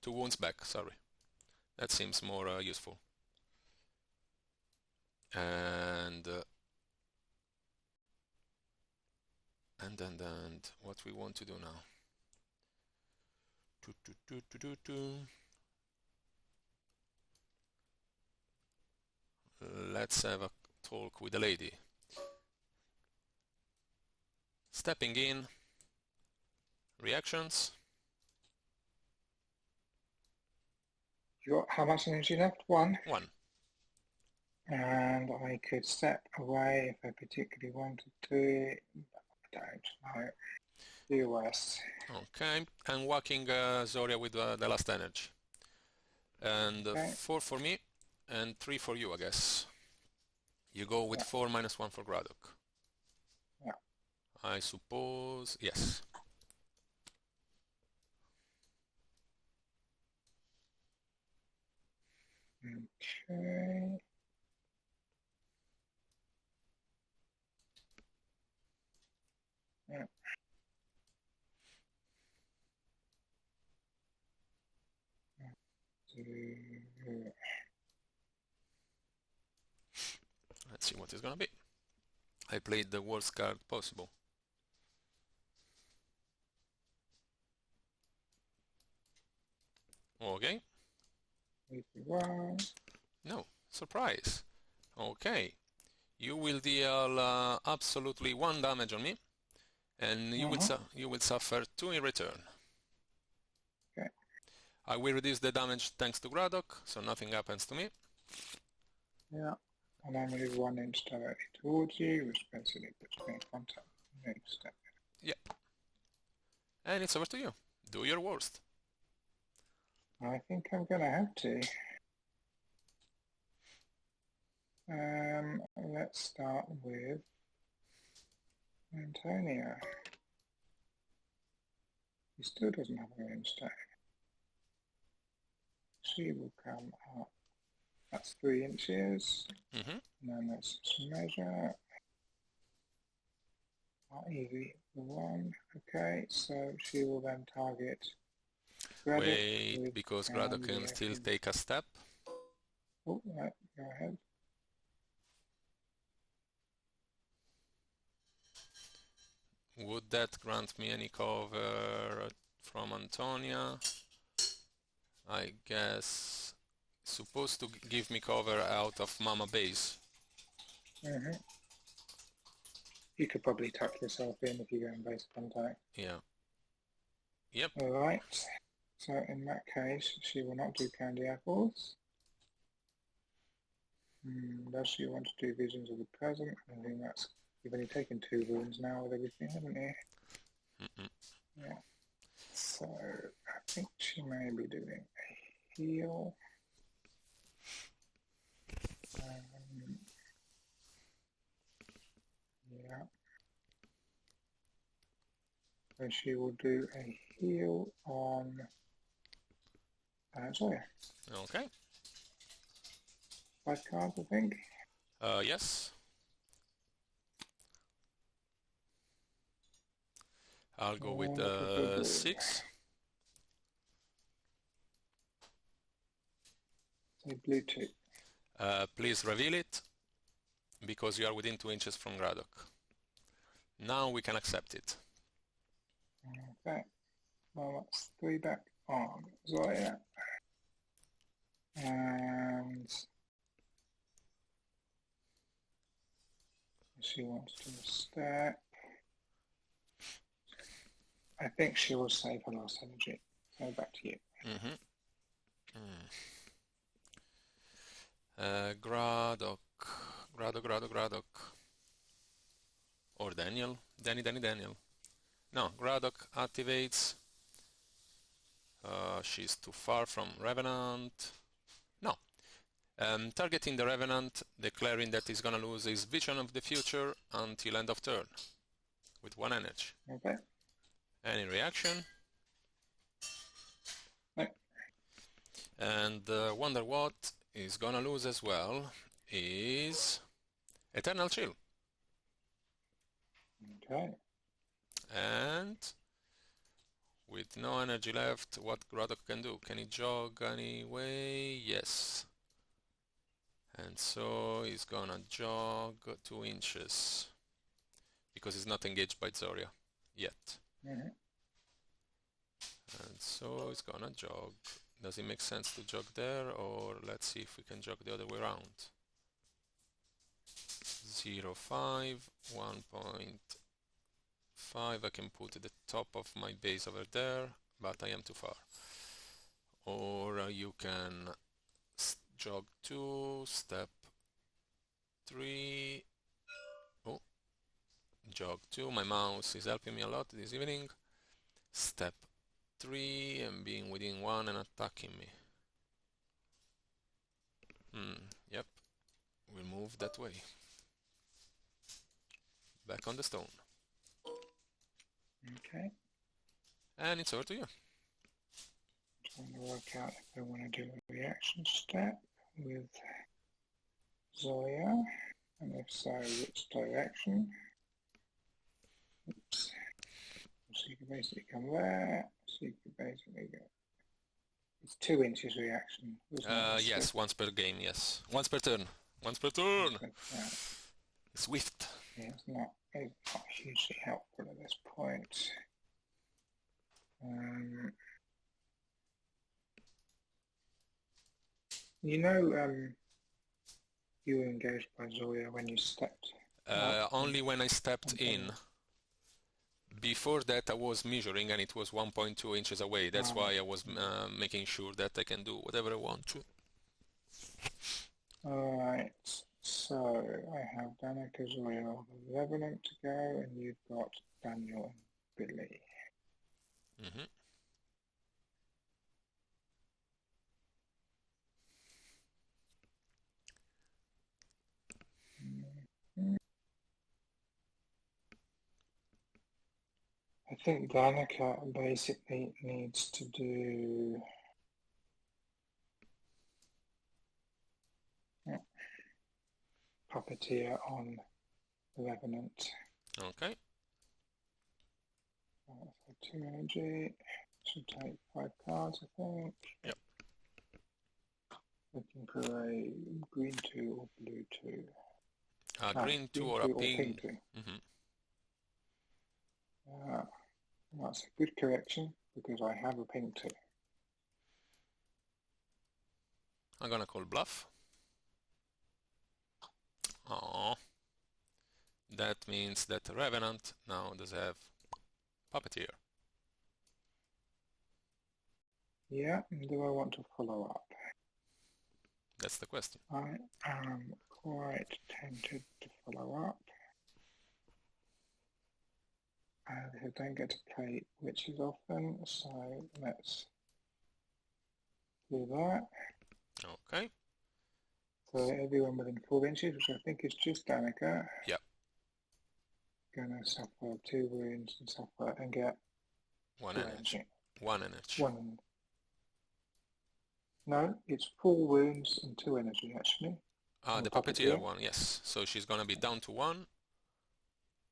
2 wounds back. Sorry. That seems more useful. And what we want to do now? Let's have a talk with the lady. Stepping in. Reactions. You got how much energy left? 1. 1. And I could step away if I particularly wanted to. I don't know. Do your worst. Okay, and whacking Zoria with the last energy. And 4 for me, and 3 for you, I guess. You go with 4 minus 1 for Gradock. Yeah. I suppose, yes. Okay. Yeah. Let's see what it's gonna be. I played the worst card possible. Okay. 81. No, surprise. Okay. You will deal absolutely 1 damage on me, and you will suffer 2 in return. Okay. I will reduce the damage thanks to Gradock, so nothing happens to me. Yeah. And I'm going to 1 inch directly towards you, which basically puts me in contact with the next step. Yep. And it's over to you. Do your worst. I think I'm going to have to. Let's start with Antonia. He still doesn't have a range stack. She will come up. That's 3 inches. And then let's measure. Easy 1. Okay, so she will then target Gradock. Wait, because Gradock can still take a step. Oh, right, go ahead. Would that grant me any cover from Antonia? I guess supposed to give me cover out of Mama base. You could probably tuck yourself in if you go in base contact. Yeah. Yep. Alright. So in that case, she will not do candy apples. Does she want to do visions of the present? I think that's... You've only taken 2 wounds now with everything, haven't you? Yeah. So I think she may be doing a heal. Yeah. So she will do a heal on Zoya. Okay. 5 cards, I think. Yes. I'll go with 6. So blue 2. Please reveal it, because you are within 2 inches from Gradock. Now we can accept it. Okay. Well, that's 3 back on Zoya. And she wants to step. I think she will save her last energy. So back to you. Gradock. Or Daniel. Daniel. No, Gradock activates. She's too far from Revenant. No. Targeting the Revenant, declaring that he's gonna lose his vision of the future until end of turn. with 1 energy. Okay. Any reaction? No. And Wonder what is gonna lose as well is Eternal Chill. Okay. And with no energy left, what Gradock can do? Can he jog anyway? Yes. And so he's gonna jog 2 inches because he's not engaged by Zoria yet. Mm-hmm. And so he's gonna jog. Does it make sense to jog there, or let's see if we can jog the other way around? 0.5, 1.5. I can put at the top of my base over there, but I am too far. Or you can jog 2, step 3. Oh, jog 2. My mouse is helping me a lot this evening. Step 3 and being within 1 and attacking me. Yep, we'll move that way. Back on the stone. Okay. And it's over to you. Trying to work out if I want to do a reaction step with Zoya, and if so, which direction. Oops. So you can basically come there, so you can basically go. It's 2 inches reaction. Yes, once per game, yes. Once per turn. Once per turn! Swift. Yeah, it's not hugely helpful at this point. You were engaged by Zoya when you stepped. Only when I stepped in. Before that I was measuring and it was 1.2 inches away. That's why I was making sure that I can do whatever I want to. Alright, so I have Danica, Zoya, Revenant to go, and you've got Daniel and Billy. Mm-hmm. I think Danica basically needs to do Puppeteer on Revenant. Okay. So 2 energy. Should take 5 cards, I think. Yep. Looking for a green 2 or blue 2. Green 2 or a pink 2. Mm-hmm. That's a good correction because I have a pink 2. I'm gonna call bluff. Aww. That means that Revenant now does have Puppeteer. Yeah, do I want to follow up? That's the question. I am quite tempted to follow up. I don't get to play witches often, so let's do that. Okay. So everyone within 4 inches, which I think is just Danica. Yep. Gonna suffer 2 wounds and suffer and get 1 energy. 1 energy. 1. No, it's 4 wounds and 2 energy actually. The Puppeteer one, yes. So she's gonna be down to 1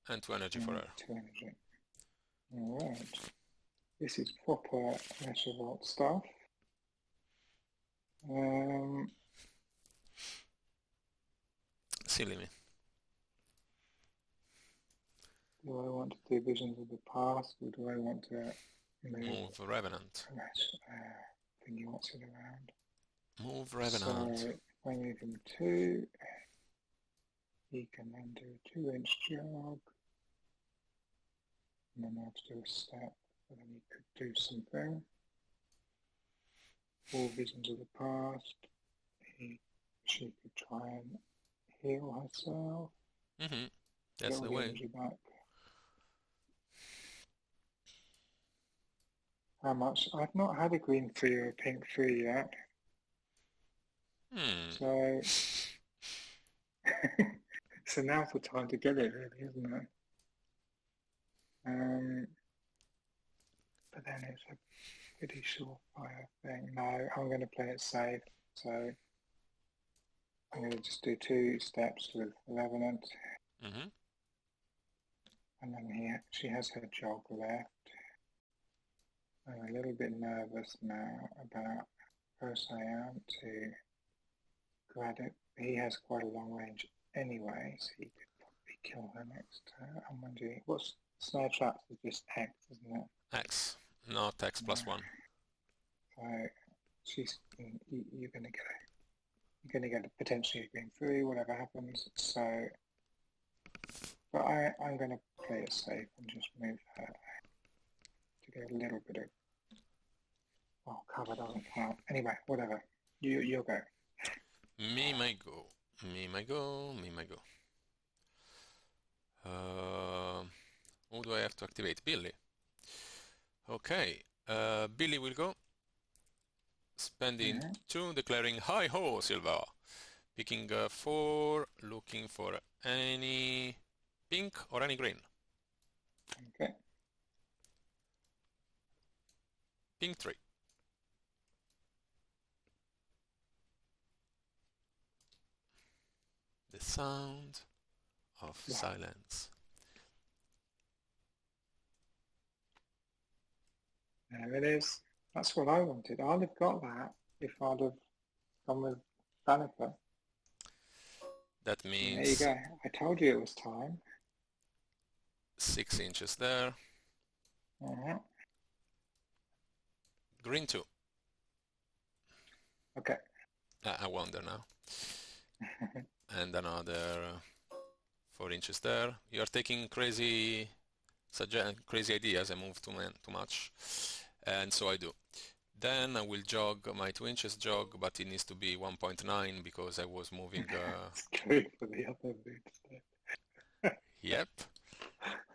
and 2 energy for her. 2 energy. Alright. This is proper Reservoir stuff. Silly me. Do I want to do Visions of the Past, or do I want to move Revenant? Thingy wants it around. Move Revenant. So if I move him 2, he can then do a 2-inch jog. And then I have to do a step, but then he could do something. 4 Visions of the Past. She could try and heal herself. Mm-hmm. That's the way. Back. How much? I've not had a green 3 or a pink 3 yet. So, so now's the time to get it, really, isn't it? But then it's a pretty surefire thing. No, I'm going to play it safe. So I'm going to just do 2 steps with Revenant. Mm-hmm. And then she has her jog left. I'm a little bit nervous now about Procyon to Gradock. He has quite a long range anyway, so he could probably kill her next turn. I'm wondering, what's snare traps is just X, isn't it? X, not X plus 1. So you're going to get potentially a green 3, whatever happens. So, but I'm going to play it safe and just move her to get a little bit of. Oh, cover doesn't count. Anyway, whatever. You'll go. Me may go. Me may go. Me may go. Who do I have to activate? Billy. Okay. Billy will go. Spending 2, declaring hi ho, Silva. Picking 4, looking for any pink or any green. Okay. Pink 3. The sound of silence. There it is. That's what I wanted. I'd have got that if I'd have gone with Danica. That There you means go. I told you it was time. 6 inches there. Green 2. Okay. I wonder now. And another 4 inches there. You are taking crazy ideas. I move too much, and so I do. Then I will jog my 2 inches jog, but it needs to be 1.9 because I was moving. It's true for the other boot. Yep.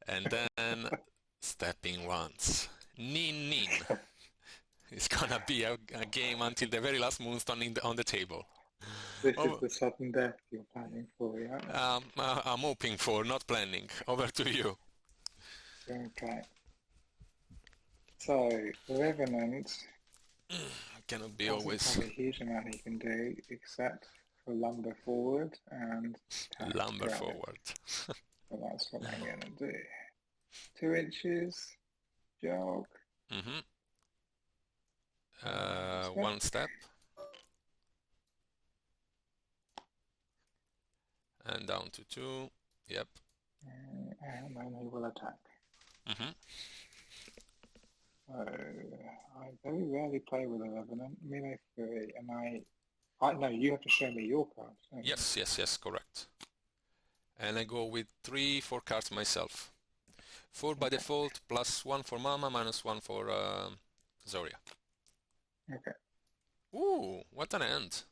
And then stepping once. Nin. It's gonna be a game until the very last Moonstone on the table. This is the sudden death you're planning for, yeah? I'm hoping for, not planning. Over to you. Okay. So, Revenant Cannot be doesn't always have a huge amount he can do, except for lumber forward and lumber forward. So that's what I'm going to do. 2 inches, jog. Mm-hmm. 1 step. And down to 2. Yep. And then he will attack. Mm-hmm. So I very rarely play with a Revenant. Melee 3, and I know you have to show me your cards. Yes, correct. And I go with 4 cards myself. 4 by default, +1 for Mama, -1 for Zoria. Okay. Ooh, what an end.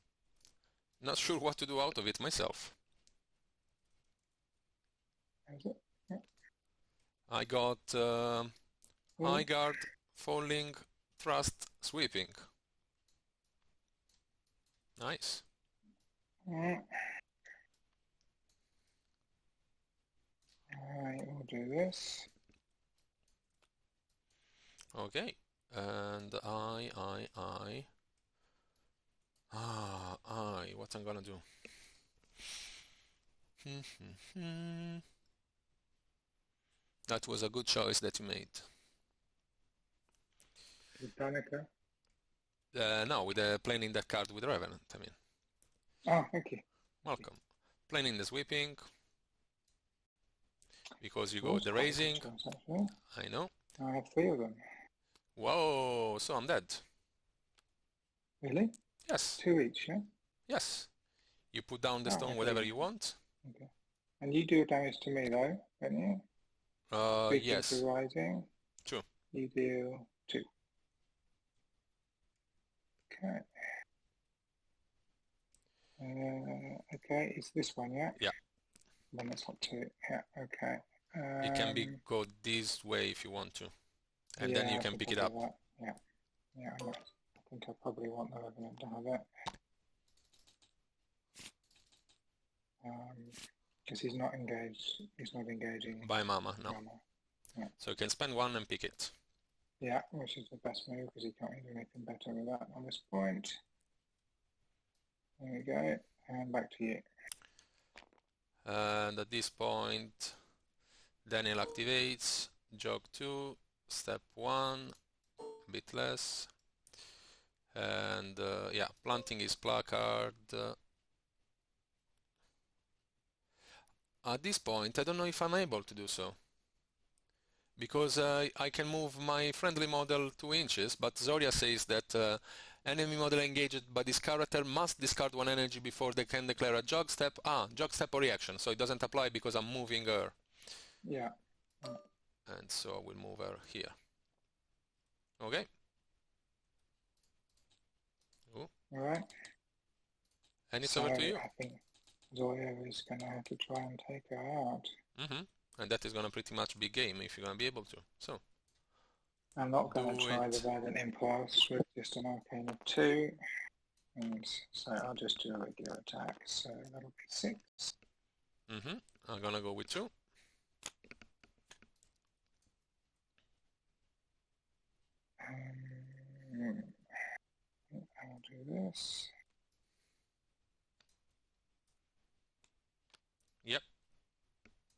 Not sure what to do out of it myself. Is it? Yeah. I got High Guard, Falling, Thrust, Sweeping. Nice. Alright, we'll do this. Okay. And what I'm gonna do? That was a good choice that you made. With Danica? No, with playing that card with Revenant, I mean. Oh, thank you. Welcome. Playing the sweeping. Because you go the raising. I know. I have 3 of them. Whoa, so I'm dead. Really? Yes. 2 each, yeah? Yes. You put down the stone whatever you want. Okay. And you do damage to me though, don't you? Yes. To rising. 2. You deal 2. Okay. Okay, it's this one, yeah? Yeah. Then it's not 2. Yeah, okay. It can go this way if you want to. And then you can pick it up. Yeah. Yeah, I think I probably want the Revenant to have it. Because he's not engaging. By Mama, no. Mama. Yeah. So you can spend one and pick it. Yeah, which is the best move because you can't do anything better with that on this point. There we go, and back to you. And at this point, Daniel activates, jog 2, step 1, a bit less. And yeah, planting his placard. At this point, I don't know if I'm able to do so. Because I can move my friendly model 2 inches, but Zoria says that enemy model engaged by this character must discard 1 energy before they can declare a jog step. Jog step or reaction, so it doesn't apply because I'm moving her. Yeah. And so I will move her here. Okay. Ooh. All right. And it's So over to you. I think Zoya is going to have to try and take her out. And that is going to pretty much be game if you're going to be able to. So I'm not going to try the it. Revenant Impulse with just an Arcane of 2. And so I'll just do a regular attack. So that'll be 6. I'm going to go with 2. I'll do this. Yep.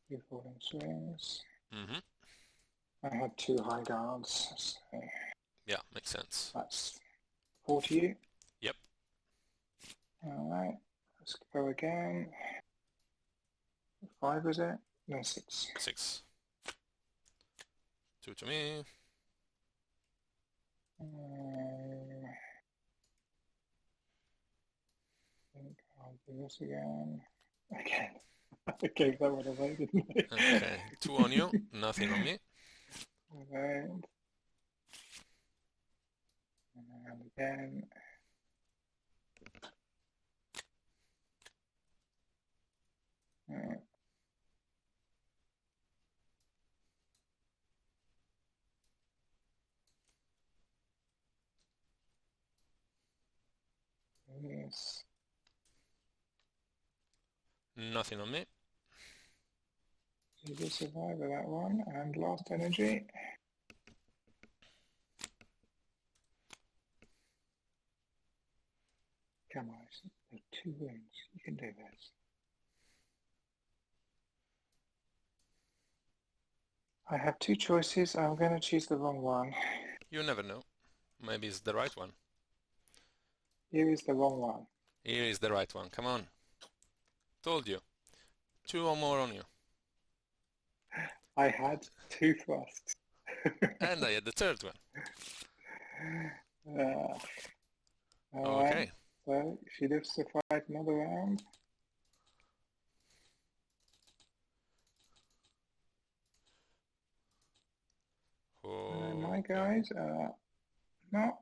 2 falling swings. Mm-hmm. I had 2 high guards. So Yeah, makes sense. that's 4 to you. Yep. Alright, let's go again. 5 is it? No, 6. 6. 2 to me. I think I'll do this again. Again. I gave that one away, didn't I? Okay, 2 on you, nothing on me. Alright. And again. Yes. Nothing on me. Did you survive with that one? And lost energy. Come on, there's 2 wounds. You can do this. I have 2 choices. I'm going to choose the wrong one. You never know. Maybe it's the right one. Here is the wrong one. Here is the right one. Come on. Told you. 2 or more on you. I had 2 thrusts. And I had the third one. Okay. So she lives to fight another round. My guys are not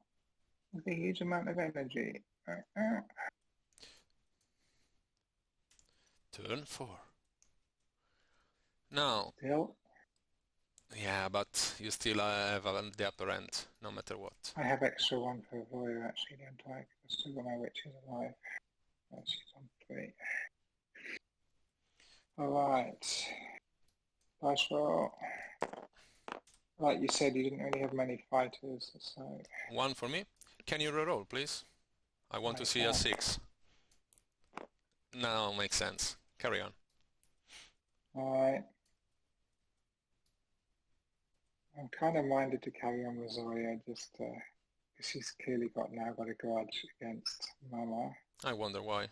with a huge amount of energy. Turn 4. Now. Still. Yeah, but you still have the upper end, no matter what. I have extra 1 for Voya actually, don't I? I've still got my witches alive. She's on 3. Alright. Dice roll. Like you said, you didn't really have many fighters, so... 1 for me. Can you reroll, please? I want to see a 6. No, makes sense. Carry on. Alright. I'm kind of minded to carry on with Zoya, just because she's clearly now got a grudge against Mama. I wonder why.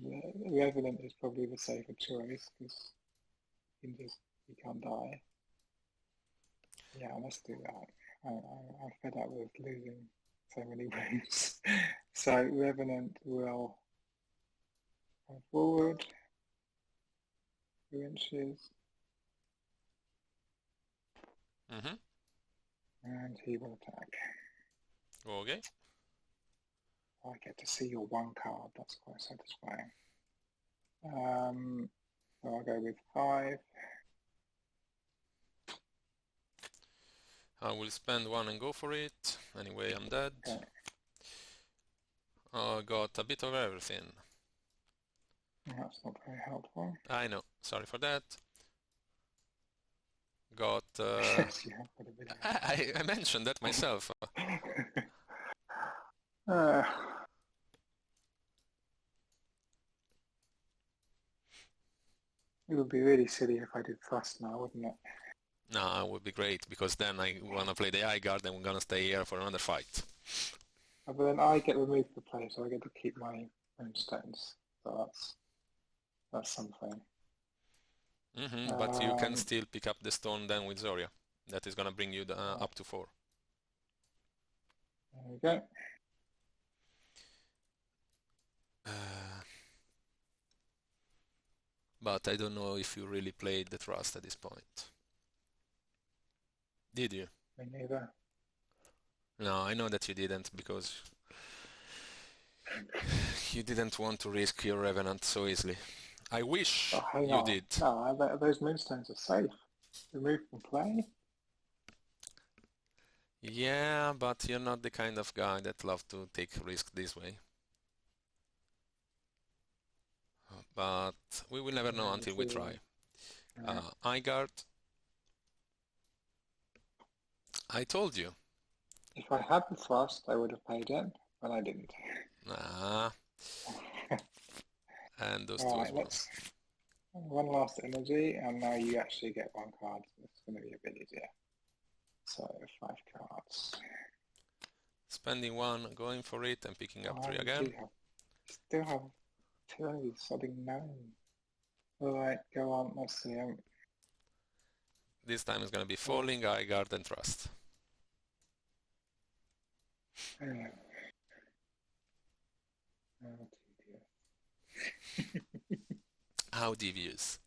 The Revenant is probably the safer choice, because you can't die. Yeah, let's do that. I'm fed up with losing so many wounds. So Revenant will come forward 2 inches. And he will attack. Okay. I get to see your 1 card. That's quite satisfying. So I'll go with 5. I will spend 1 and go for it. Anyway, I'm dead. Okay. I got a bit of everything. That's not very helpful. I know. Sorry for that. got... Yes, you have got a video. I mentioned that myself. Uh, it would be really silly if I did thrust now, wouldn't it? No, it would be great, because then I want to play the High Guard and we're going to stay here for another fight. But then I get removed the play, so I get to keep my Moonstones. So that's something. But you can still pick up the stone then with Zoria. That is going to bring you up to 4. There we go. But I don't know if you really played the Trust at this point. Did you? Me neither. No, I know that you didn't, because you didn't want to risk your Revenant so easily. I wish you did. No, those Moonstones are safe. Remove from play? Yeah, but you're not the kind of guy that loves to take risk this way. But we will never know until we try. Igard, I told you. If I had the thrust, I would have paid it, but I didn't. Nah. And those Alright, two let's one last energy, and now you actually get 1 card. It's going to be a bit easier. So 5 cards. Spending 1, going for it, and picking up 3 again. Still have 2 energies, sodding gnome. Alright, go on, let's see him. This time it's going to be Falling, Igard, and Trust. How devious.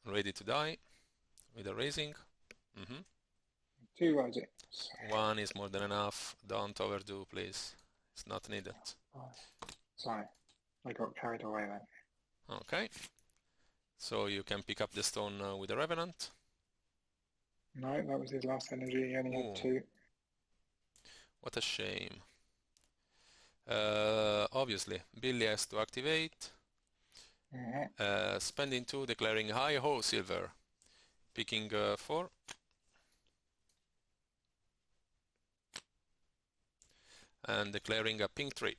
Ready to die with a raising. 2 risings. 1 is more than enough. Don't overdo, please. It's not needed. Sorry, I got carried away then. Okay. So you can pick up the stone with the Revenant. No, that was his last energy. He only had 2. What a shame. Obviously, Billy has to activate. Spending 2, declaring Hi Ho Silver. Picking 4. And declaring a pink 3.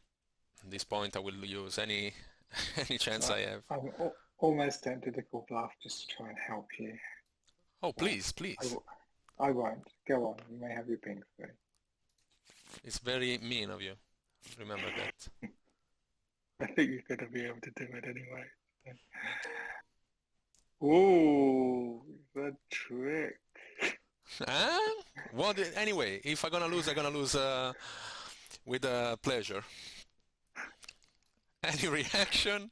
At this point I will use any chance I have. I'm almost tempted to call bluff just to try and help you. Oh, please, please. I won't. Go on, you may have your pink 3. It's very mean of you. Remember that. I think you're going to be able to do it anyway. Ooh, the trick. Well, anyway, if I'm gonna lose, I'm gonna lose with pleasure. Any reaction?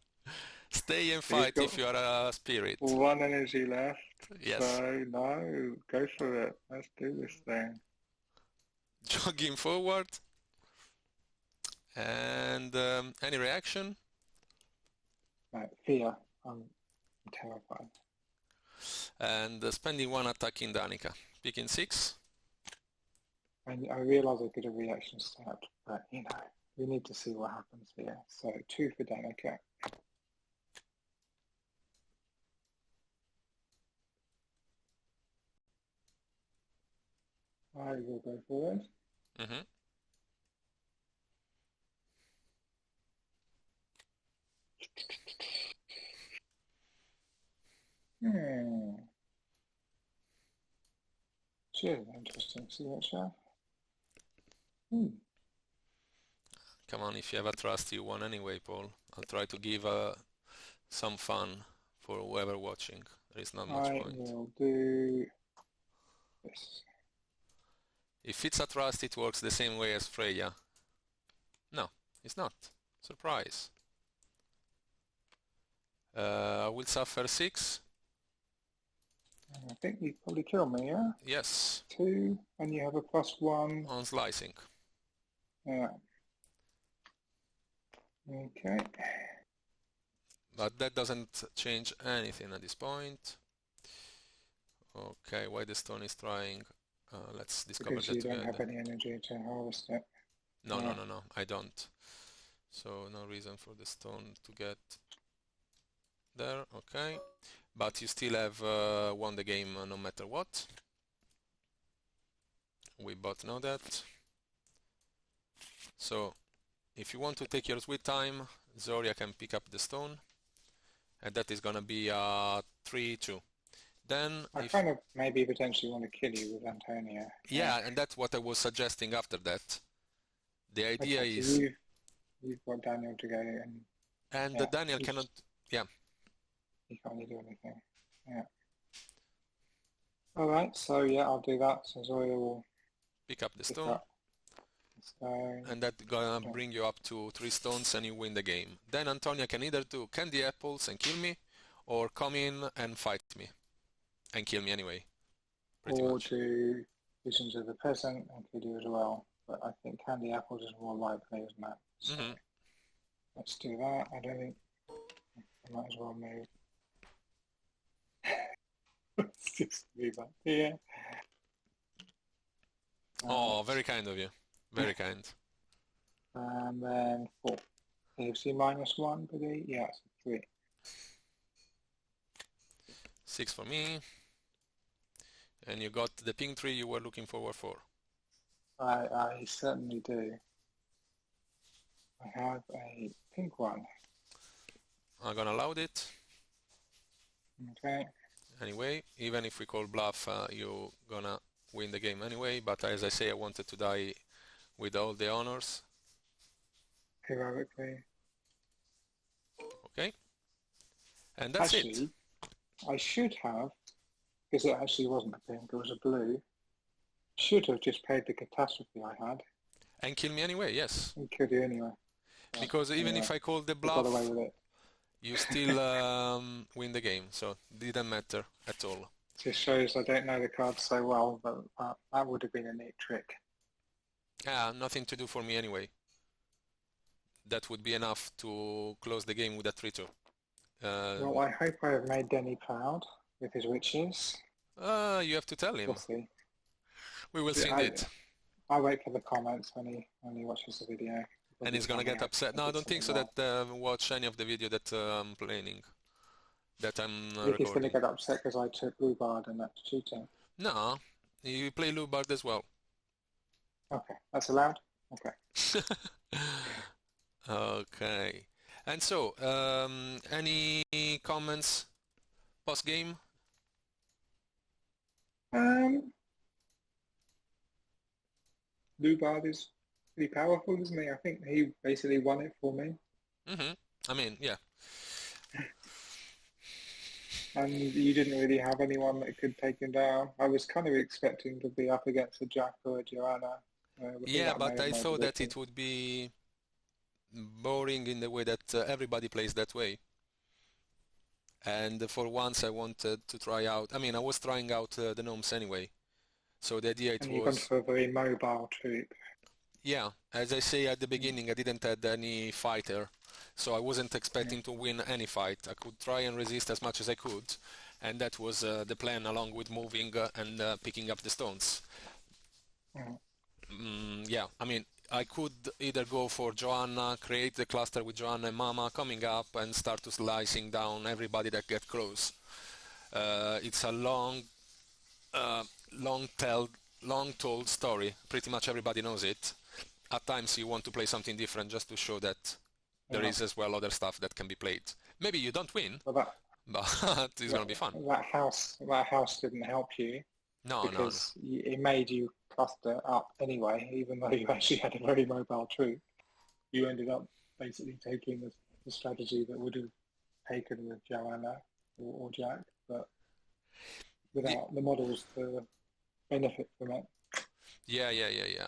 Stay and fight if you are a spirit. 1 energy left. Yes. So, no, go for it. Let's do this thing. Jogging forward. And any reaction? Fear. I'm terrified. And spending 1 attacking Danica. Picking 6. I realise I could have reaction stabbed, but you know, we need to see what happens here. So 2 for Danica. I will go forward. Cheers, interesting signature. Come on, if you have a trust, you won anyway, Paul. I'll try to give some fun for whoever watching. There is not much point. I will do this. If it's a trust, it works the same way as Freya. No, it's not. Surprise. I will suffer 6. I think you probably kill me, yeah? Yes. 2, and you have a +1. On slicing. Yeah. Okay. But that doesn't change anything at this point. Okay, why the stone is trying? Let's discover Because that you don't have together. any energy to harvest it. No, Yeah. no, I don't. So no reason for the stone to get there, okay. But you still have won the game no matter what. We both know that. So if you want to take your sweet time, Zoria can pick up the stone, and that is gonna be 3-2. Then I if kind of maybe potentially want to kill you with Antonia. yeah, and that's what I was suggesting after that. The idea Okay, so is, you've got Daniel to go and yeah, Daniel cannot, yeah, he can't really do anything. Yeah. All right, so yeah, I'll do that. So Zoya will pick up the pick stone, up the stone. and that gonna bring you up to 3 stones and you win the game. Then Antonia can either do candy apples and kill me, or come in and fight me, and kill me anyway, pretty Or much. do Visions of the Peasant and kill you as well. But I think Candy Apples is more likely, isn't it? So let's do that. I don't think I might as well move. Let's just move up here. Oh, very kind of you. Very kind. And then 4. AFC -1, buddy. Yeah, it's 3. 6 for me. And you got the pink tree you were looking forward for. I certainly do. I have a pink one. I'm gonna loud it. Okay. Anyway, even if we call bluff, you're gonna win the game anyway. But as I say, I wanted to die with all the honors. Heroically. Okay. And that's it. Actually, I should have, because it actually wasn't a pink, it was a blue. Should have just paid the catastrophe I had And kill me anyway, yes. and killed you anyway. Because even if I call the I got away bluff, with it. you still win the game. So didn't matter at all. Just shows I don't know the cards so well, but that would have been a neat trick. Yeah, nothing to do for me anyway. That would be enough to close the game with a 3-2. Well, I hope I have made Denny proud with his witches. You have to tell him. We'll see. We will see indeed. I'll wait for the comments when he watches the video. And he's gonna get upset. No, I don't think so that watch any of the video that I'm playing, that I'm If he's going to recording. get upset because I took Loubard and that's cheating. No, you play Loubard as well. Okay, that's allowed? Okay. Okay. And so, any comments post-game? Loubard is pretty powerful, isn't he? I think he basically won it for me. I mean, yeah. And you didn't really have anyone that could take him down. I was kind of expecting to be up against a Jack or a Joanna. Yeah, but I thought that it would be boring in the way that everybody plays that way. And for once I wanted to try out, I mean, I was trying out the Gnomes anyway. So the idea And you've gone for a very mobile troupe. Yeah, as I say at the beginning, I didn't have any fighter, so I wasn't expecting to win any fight. I could try and resist as much as I could, and that was the plan, along with moving and picking up the stones. Yeah, I mean, I could either go for Joanna, create the cluster with Joanna and Mama coming up and start to slicing down everybody that get close. It's a long-told story. Pretty much everybody knows it. At times you want to play something different just to show that there is as well other stuff that can be played. Maybe you don't win, but it's going to be fun. That house didn't help you. No. Because it made you cluster up anyway, even though you actually had a very mobile troop. You ended up basically taking the strategy that would have taken with Joanna or Jack, but without the models to benefit from it. Yeah.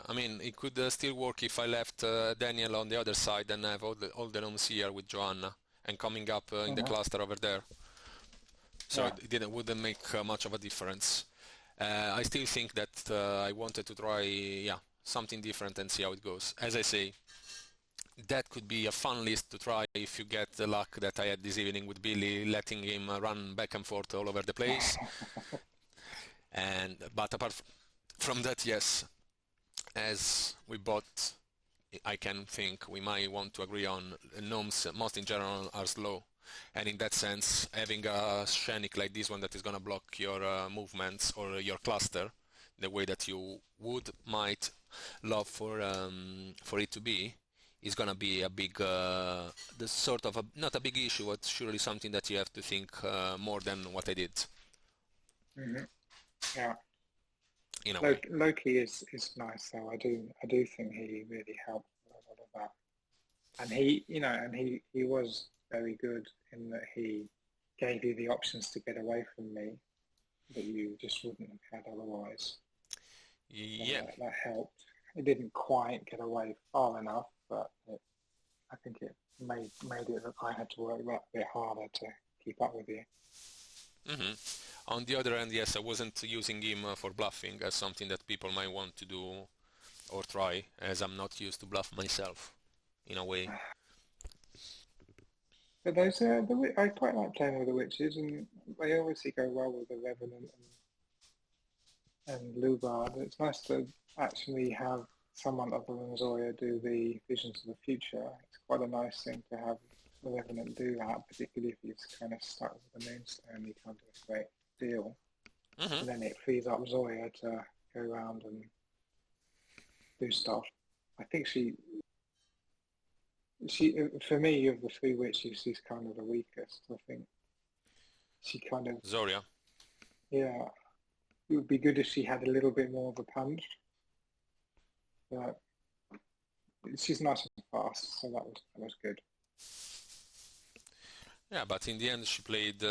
I mean, it could still work if I left Daniel on the other side and have all the Gnomes here with Joanna and coming up in the cluster over there. So it wouldn't make much of a difference. I still think that I wanted to try something different and see how it goes. As I say, that could be a fun list to try if you get the luck that I had this evening with Billy, letting him run back and forth all over the place. But apart from that, yes, as we both, I can think we might want to agree on gnomes, most in general, are slow. And in that sense, having a Shenik like this one that is gonna block your movements or your cluster, the way that you might love for it to be, is gonna be a big, the sort of not a big issue, but surely something that you have to think more than what I did, Hmm. Yeah. in a way. Loki is nice though. I do think he really helped with a lot of that. And he was very good in that he gave you the options to get away from me that you just wouldn't have had otherwise. So Yeah. that helped. It didn't quite get away far enough, but I think it made it that I had to work that bit harder to keep up with you. hmm On the other hand, yes, I wasn't using him for bluffing as something that people might want to do or try, as I'm not used to bluff myself, in a way. But I quite like playing with the witches, and they obviously go well with the Revenant and Loubard. It's nice to actually have someone other than Zoya do the visions of the future. It's quite a nice thing to have the Revenant do that, particularly if he's kind of stuck with the Moonstone. He can't do a great deal, hmm and then it frees up Zoya to go around and do stuff. I think she for me, of the three witches, she's kind of the weakest. I think she kind of, Zoria. yeah, it would be good if she had a little bit more of a punch, but she's nice and fast, so that was good. Yeah, but in the end, she played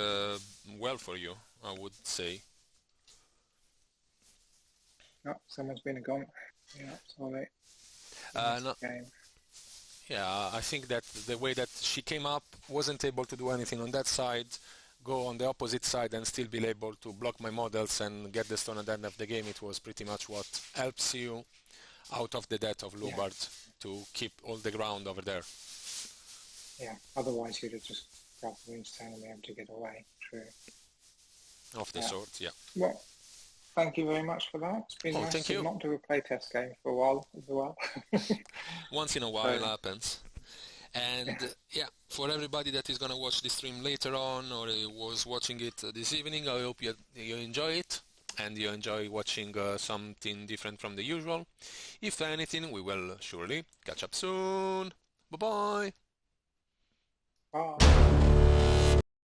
well for you, I would say. Oh, someone's been gone. Yeah, sorry. No, Game. yeah, I think that the way that she came up, wasn't able to do anything on that side, go on the opposite side and still be able to block my models and get the stone at the end of the game. It was pretty much what helps you out of the death of Yeah, Loubard to keep all the ground over there. yeah. Otherwise, you'd have just grabbed the Moonstone and been able to get away. True. Of the Yeah. sort, yeah. Well, thank you very much for that. It's been Oh, nice thank to you. not do a playtest game for a while as well. Once in a while happens. And yeah, for everybody that is gonna watch the stream later on or was watching it this evening, I hope you enjoy it and you enjoy watching something different from the usual. If anything, we will surely catch up soon. Bye bye. Bye.